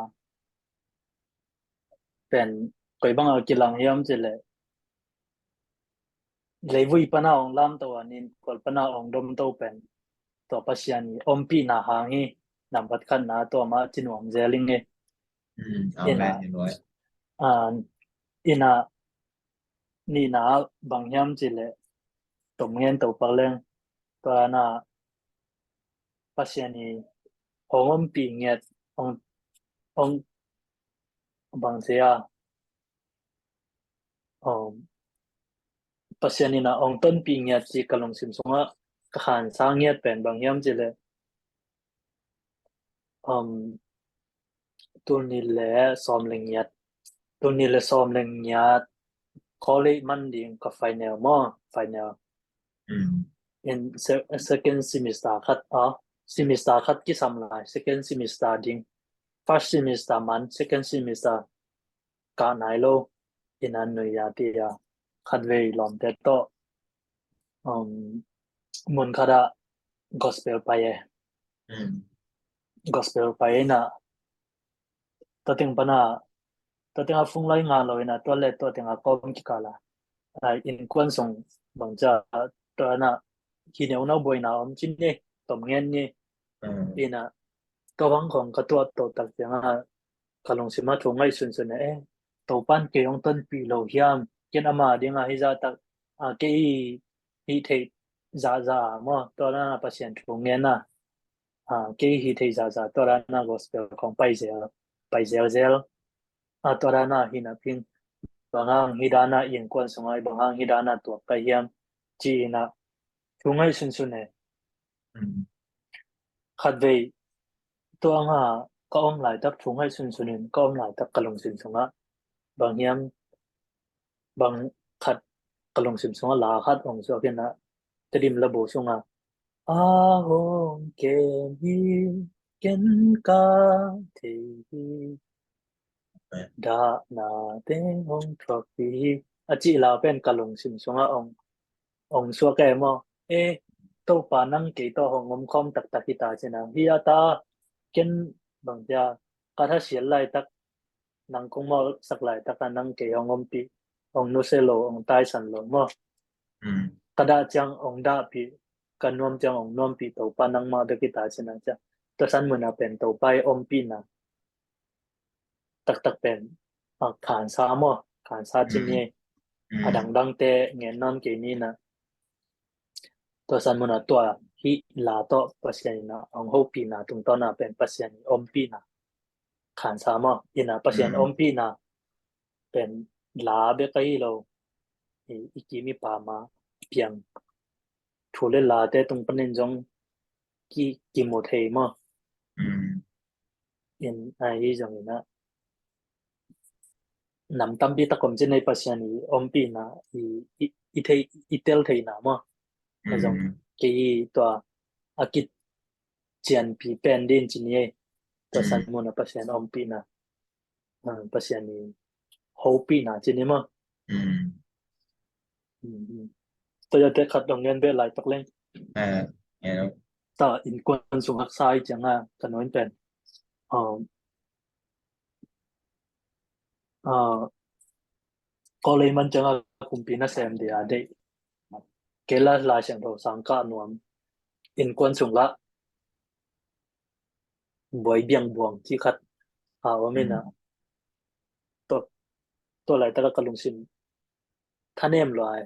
pen koi bang kilang yam chile leivui pana ong lam to anin kol pana ong dom to pen to pasien ni om pi na hangi nampat khan na to ma chinuam zeling e ina rồi ina ni na bang yam chile tom ngen to paleng to na pasien ni om pi nget ong bang sia pasien ni na ong ton pi nget chi kalong sim songa khan sang nget pen bang yam chile tu ni le som leng yat tu ni le som leng yat college man ding ka final mo final in second semester khat semester khat ki sam lai second semester ding first semester man second semester ka nai lo in an nu ya ti ya khat ve lom te to mun khada gospel pa ye gospel pa ye na to ting pa na to ting a phung lai nga lo na to le to ting a kom ki kala in kwan song bang cha to na ki ne una boy na om chin ne tom ngen ni ina to bang kong ka to tak yang a kalong sima thong ngai sun sun e to pan ke yong ton pi lo hiam ken ama ding a hi za tak ke hi thei za mo to na pasien thong ngen na ke hi thei za to ra na gospel kong pai zel to ra na hi na pin bangang hidana yin kwan sungai bangang hidana to kahiam chi na chungai sun sun ne khát về tôi ông có ông lại tập trung hay xuân xuân có ông lại tập cả lồng xuân xuân bằng hiếm bằng khát cả lồng xuân xuân là khát ông số cái nào cái điểm là bổ sung a hồng ken hi ken ka thì đã na tên ông thuộc đi chỉ là bên cả lồng xuân xuân ông số cái mà ê tôi phá năng kỹ tôi ông không tắc tắc kita chứ nào hi ta ken bằng ja cả thà xịn lại tắc năng cũng mà sắc lại tắc năng kỹ ông pi ông nó sẽ lo ông tai sản lo mà kada chang ông đã pi kan nom chang ông nom pi to pa nang ma de kita chứ nào cha to san mun pen to pai pi na tak tak pen khan sa mo khan sa chin ye adang dang te ngen non ke ni na to san mun to hi la to pasien na ông ho pi na tung to na pen pasien pi na khan sa mo ina pasien pi na pen la be kai lo iki mi pa ma piang thule la te tung panin jong ki mo thei mo in ai jong na nằm tâm bi ta kom chen nei pasian ni pi na i thei i tel thei na mo na jong ki to akit chian pi pen din chin ye to san mo na pasian pi na pasian ni ho pi na chin ni mo to ya te khat dong ngen be lai tak leng ta in kwan sung hak sai changa kanon pen có lấy mình chẳng là cùng pin xem đi à đấy cái là xem đầu sáng cả nuông in quan sung la bồi biang buông chỉ khát ở bên nào tôi lại ta cái lùng xin thanh em lại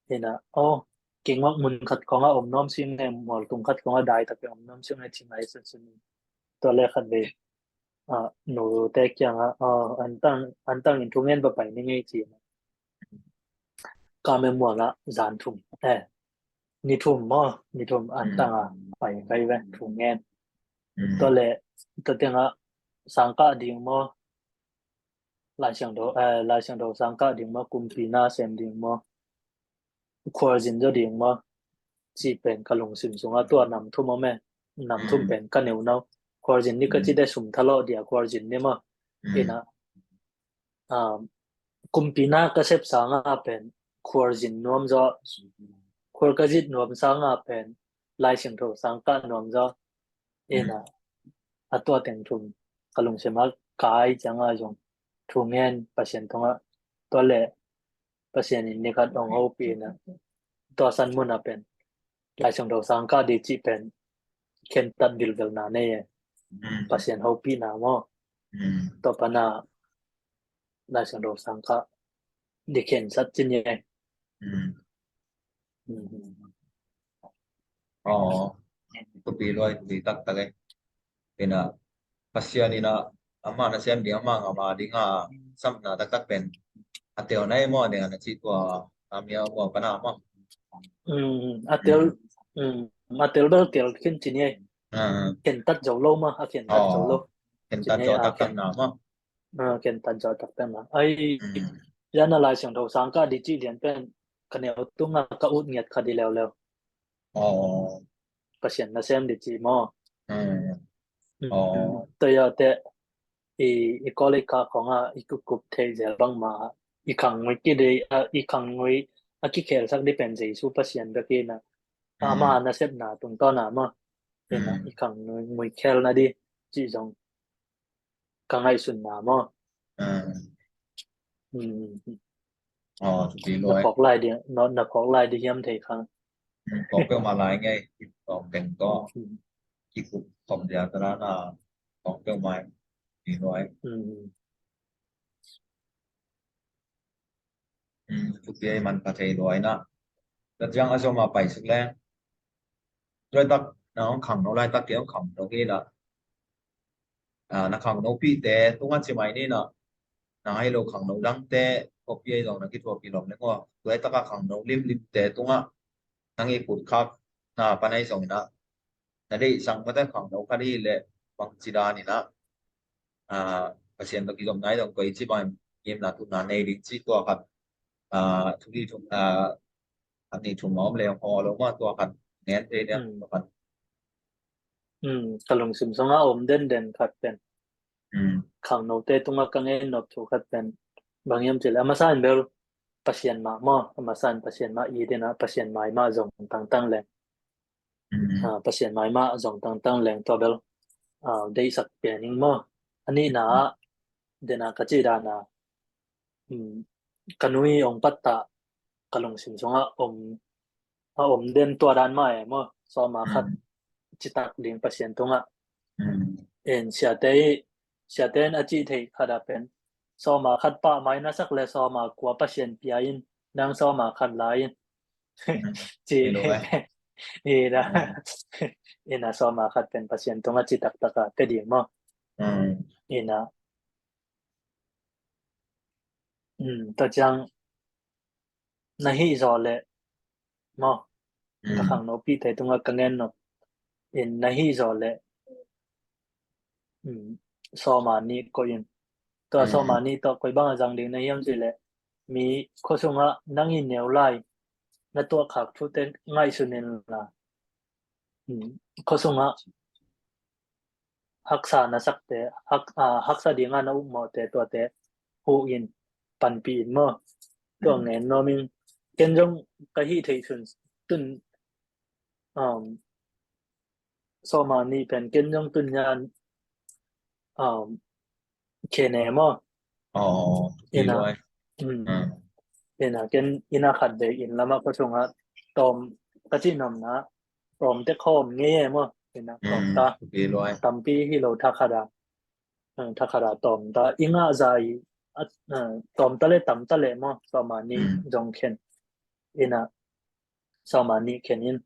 thì là ô kinh ngạc muốn khát con nom xin em mồi cùng khát con đại tập ông nom xin em chính là xin xin tôi lại khát về nô tê chẳng anh tăng in trung em vào bài này nghe chỉ cả mấy mùa là giàn thùng ni thùng mà ni thùng anh tăng phải cái về thùng em tôi lại tôi tiếng sang cả điểm mà lại想到sang cả điểm mà cùng pina xem điểm mà khoa dinh cho điểm mà chỉเป็นกะลงสิมสงตัวนำทุ่มแม่นำทุ่มเป็นกันเหนียวเนาkhoa dinhนี่ก็จะได้สุ่มทะเลาะเดียวkhoa dinhเนี่ยมาเอ็นะกุมปีหน้าก็เซฟสางเป็นkhoa dinhนวมจะkhoaก็จิตนวมสางเป็นลายเสียงโทสังกัดนวมจะเอ็นะตัวแต่งทุ่มกะลงสิมากายจังจงทุ่มเงินเปอร์เซ็นต์ตรงตัวเล่เปอร์เซ็นต์นี่ก็ต้องเอาปีนะตัวสันมุนเป็นลายเสียงโทสังกัดดีจีเป็นเข็นตัดดิลเวลนาเนี่ยpasien hopi na mo to pana la sang do sang ka de ken sat chin ye tu pi loi tu tak tak pena pasian ina ama na sem dia ama ngama dinga sam na tak tak pen ateo nai mo de na chi kwa amia mo pana mo atel bel tel ken chin ye ken tat jo lo ma ken tat jo lo ken tat jo tak tak na mo ken tat jo tak tak na ai ya na la sang do sang ka di chi lian pen kanel tunga ka ut ngiat kha di lew lew pasien na sem di chi mo to ya te i kolika konga ikukup the je bang ma i khang ngoi ki de i khang ngoi a ki khel sak di pen je su pasien da ki na ama na sep na tung to na ma na i khang ngoi khel na di chi jong ka ngai sun na mo tu pi loi na kok lai di hiam thei khang có cái mà lại ngay còn đừng có chỉ cục phòng giả cái đó là còn cái mà thì nói thực tế mình có thể nói na tất nhiên ở trong mà bảy sức lên rồi tắc nó khẳng nó lại tắc kéo khẳng đó kia là nó khẳng nó bị té tung ăn chỉ mày đi nó hay lo khẳng nó đăng té có bia rồi nó cái thuộc kỳ lồng đấy qua rồi tắc khẳng nó lim lim té tung á năng ấy cột khắp na pan ấy xong na Nade sang mata khang no khari le pang chida ni na pasien to ki dom nai dong koi chi ban yem na tu na nei ri chi to khat thu ri thuอันนี้ถุงน้อมเลยพอแล้วว่าตัวกันแง้นเเนี่ยตัวกัน kalung sim songa om den khat pen อืม khang no te tunga kangen no thu khat pen bangyam chil amasan bel pasien ma mo amasan pasien ma i dena pasien mai ma zong tang leng อืม pasien mai ma zong tang leng to bel dei sak pianing mo ani na dena kachira na kanui ong patta kalung sim songa om den to dan ma e mo so ma khat chitak ding pasien tunga อืม en siaten achi thei khada pen so ma khat pa mai na sak le so ma kwa pasien piain dang so ma khat lain อืม chi ไม่รู้ไหม ina ina so ma khat pen pasien tunga chitak taka te di mo อืม ina ta chang nahi zo le mo อืม ta khang no pi thei tunga kangen no in nahi zo le so ma ni ko in to so ma ni to koi bang jang ding na yam chi le mi kho sunga nangi neu lai na to khak thu ten ngai sunin la kho sunga haksa na sakte haksa dinga na mo te to te hu in pan pi in mo to ngen no min ken jong ka hi thei sun tun so ma ni pen ken jong tun yan ke ne mo อ๋อทุกทีเล ina ยอืม ina ken ina khat de in lama kho sunga tom ka chi nam na tom te khom nge mo ina อื tom ม ta ทุกทีเลย tampi hi lo thakada thakada tom ta inga zai tom ta le tam ta le mo so ma ni อืม jong khen ina so ma ni khen in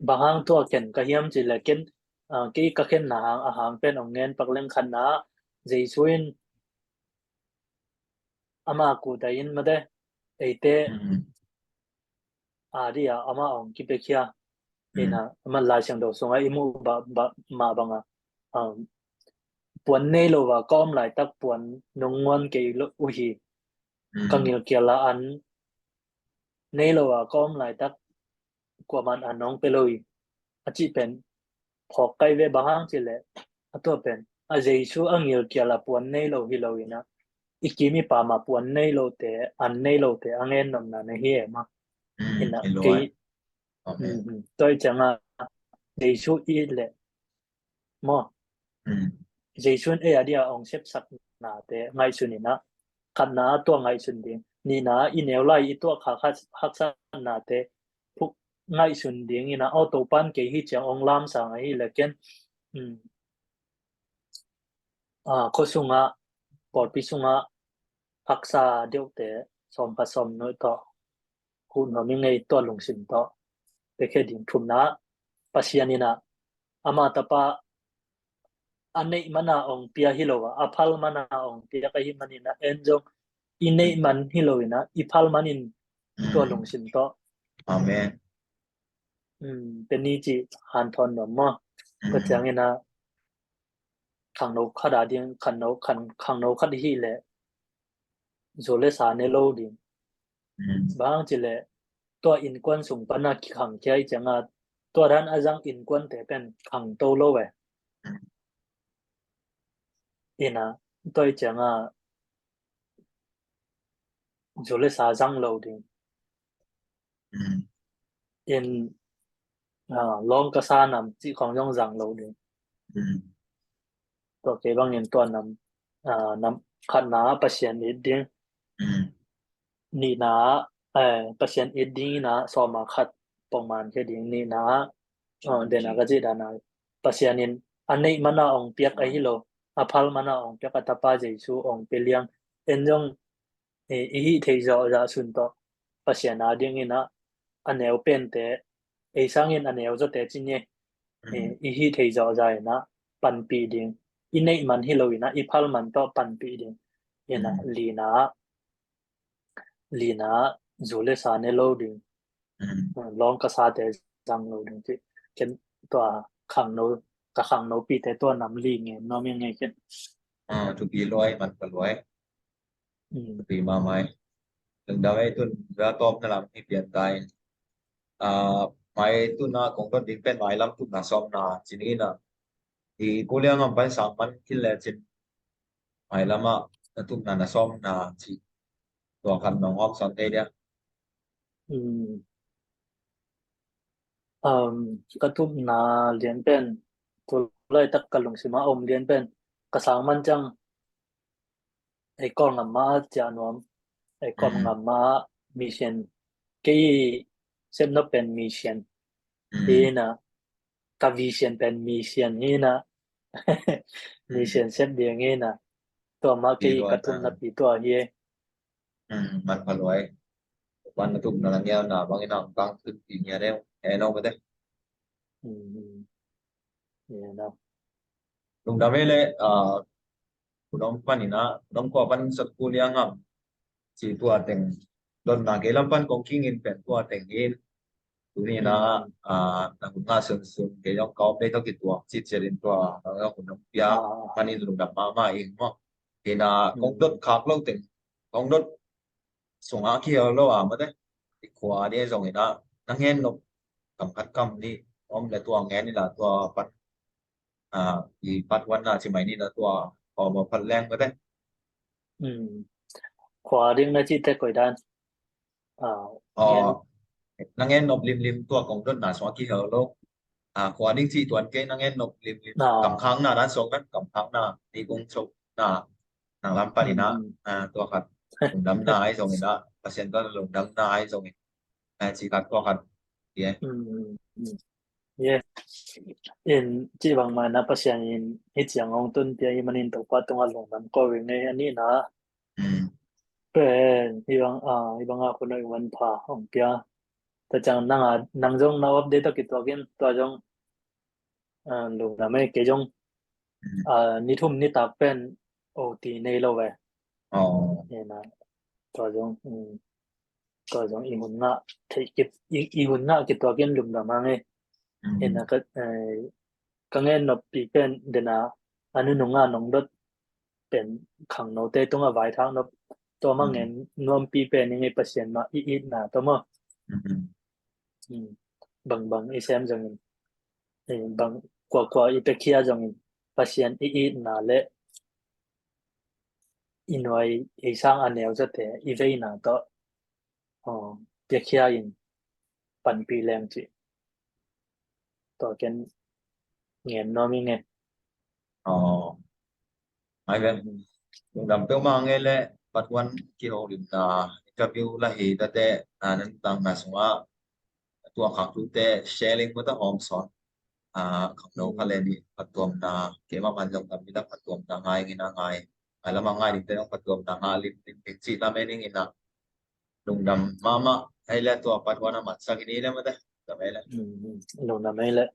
bahang to ken ka hiam chi le ken ki ka khen na hang a hang pen ong ngen pak leng khan na jeisuin ama ku da in ma de eite อืม dia ama ong ki pe khia อืม ina ama la chang do songa imu ba ma banga puan nei lo wa kom lai tak puan nongwan ke lo u hi อืม kangil kia la an nei lo wa kom lai tak kwa man anong pe loi achi pen phok kai ve bahang chi le ato pen a jesu angil kia la puan nei lo hi lo ina ikimi pa ma puan nei lo te an nei lo te angen nam na ne hi ma อืม ina เห็นด้ว ke ยโอเค toi changa jesu i le mo อืม Jaisun adia ong sep sak na te ngai sunina khat na to ngai sun ding ni na ineu lai I to kha kha hak sa na te phuk ngai sun ding ina auto pan ke hi cha ong lam sa ngai leken ko sunga por pi sunga hak sa deu te som pa som no to ku no mi ngai to lung sim to te khe ding thum na pasianina ama tapa anei mana ong pia hilowa aphal mana ong pia ka hi manina enjong inei man hilowina iphal manin อื ตัว ม ลงสินโตะ อาเมน เป็นนี่จีหันทอนหนอมอ อื ก็ ม จังเงนะขังโนขัดาดิงขังโนขัดฮีแหละโจเลสาเนโลดิง อืม บางจีแหละตัวอินกวนสุงปนักขังใจจังอ่ะตัวรันอาจังอินกวนแต่เป็นขังโตโลเวอินะตัวจังอ่ะโจเลสาจังโลดิง อืม อินลองกระซานำจีของย่องจังโลดิง อืม ตัวเก็บางเงินตัวนำขันนาปัศยานอิดดิ้ง อืม นี่นะปัศยานอิดดิ้งนะสอมาขัดประมาณแค่ดิ้งนี่นะเดนากจิดานะปัศยานินอันนี้มันน่าองเปียกไอฮิโลอภัลมันน่าองเปียกอัตปาเจซูองเปลียงเอ็นจงอีฮิเทจอจะสุนโตปัศยานาดิ้งนี่นะอันเนวเป็นแต่ไอสังเงินอันเนวจะแต่จริงเนี่ย อีฮิเทจอใจนะปันปีดิงอินในมันฮิโลวินะอีพัลมันต่อปันปีดิงเยนะลีนาจูเลสาเนโลดิง ลองกระซาแต่จังเราถึงที่เช่นตัวขังเรากระขังเราปีแต่ตัวนำลีไงน้องยังไงเช่น tu pi loi man pa loi อืม pi ma mai từng đó ấy tu ra top na lam hi pian tai mai tu na kong ko ding pen mai lam tu na som na chini na thì cô liang ngam ban sang man kin le chin mai lama na tu na som na chi to kan nong hok son te dia อืมเอ่อกระทุบนาเรียนเป็นตัวเลยตักกะลงสิมาอมเรียนเป็นกระสังมันจังไอ้ก้อนงำมาจานวมไอ้ก้อนงำมามีเชนกี่เส้นนับเป็นมีเชนนี่นะกับวีเชนเป็นมีเชนนี่นะ มีเชนเส้นเดียงนี่นะตัวมากี่กระทุบนับปีตัวเย่ man pa loiวันna tu na lang ya na bang ina bang tu pi nya de e no ba de อืมเนี่ยนะ lung da mele kudong panina kudong ko pan sa kuliang ngam si tua teng don na ke lam pan kong king in pen tua teng in tu ni na na kun na sun sun ke yong kau pe to ki tua chi cherin tua na kudong pia อ่า panin lung da ma in mo ke na kong dot khak lo teng kong dot sung a ki lo ma de ti kwa de zong ina nang hen no kam khat kam ni om le tua ngen ni la tua pat i pat wan na chi mai ni na tua o ma pat leng ma de อืมขวาเรียงนาจิตแต่ก่อยด้านอ่า Ờ, เงี้ย nang en nộp lim lim tua kong don na so ki hở lo kwa ding chi tuan ke nang en nộp lim lim อ่า kam khang na dan sok dan kam khang na ni kung sok na nang lam pa อื ni ม na อืม tua khat lung dam na ai song ina pasien ta lung dam na ai song ina chi khat tua khat ye อืมอืมเย่เอ็นจีบางมานะปัสยานินฮิตยังองตุนเตียมันอินตกปัดตรงอันหลงมันก็เวงในอันนี้นะเป็นที่บางคนในวันพาของเปียแต่จังนางจงนาอัปเดตกิตัวกินตัวจงหลงนะไม่เกจงนิทุ่มนิตาเป็นโอตีในโลเว Ờ, เนี่ยนะตัวจงตัวจงอีหุ่นน่ะที่กิอีหุ่นน่ะกิตัวกินหลุมดำมาไง เห็นนะก็ก็เงินนบปีเป็นเดนะอันนี้หนุ่งนงดดเป็นขังโนเตตรงเอาไว้ทางนบตัวมังเงินนวมปีเป็นยังไงเปอร์เซ็นต์มาอีนะตัวมั้งบางอีเซมจังบางกว่าอีเปคียจังเปอร์เซ็นต์อีนะเละอินไว้อีสร้างอันเดียวจะแต่อีเวนะตัวอ๋อเปคียอินปันปีแรงจีตัวกันเงินนอมีเงิน ờ, mai ben lung dam pe ma nge le pat wan ki ho lim na interview la hi ta te nan tang na swa tua khak tu te sharing mo ta hom son kham no ka le ni patom na ke ma man jong tam ni da patom na ngai ngi na ngai ala ma ngai ni te no patom na nga lim lim lim chi la me ni ina lung dam mama ai le tua pat wana mat sa ki ni le ma de ta me le ลงน้ำไม่ละ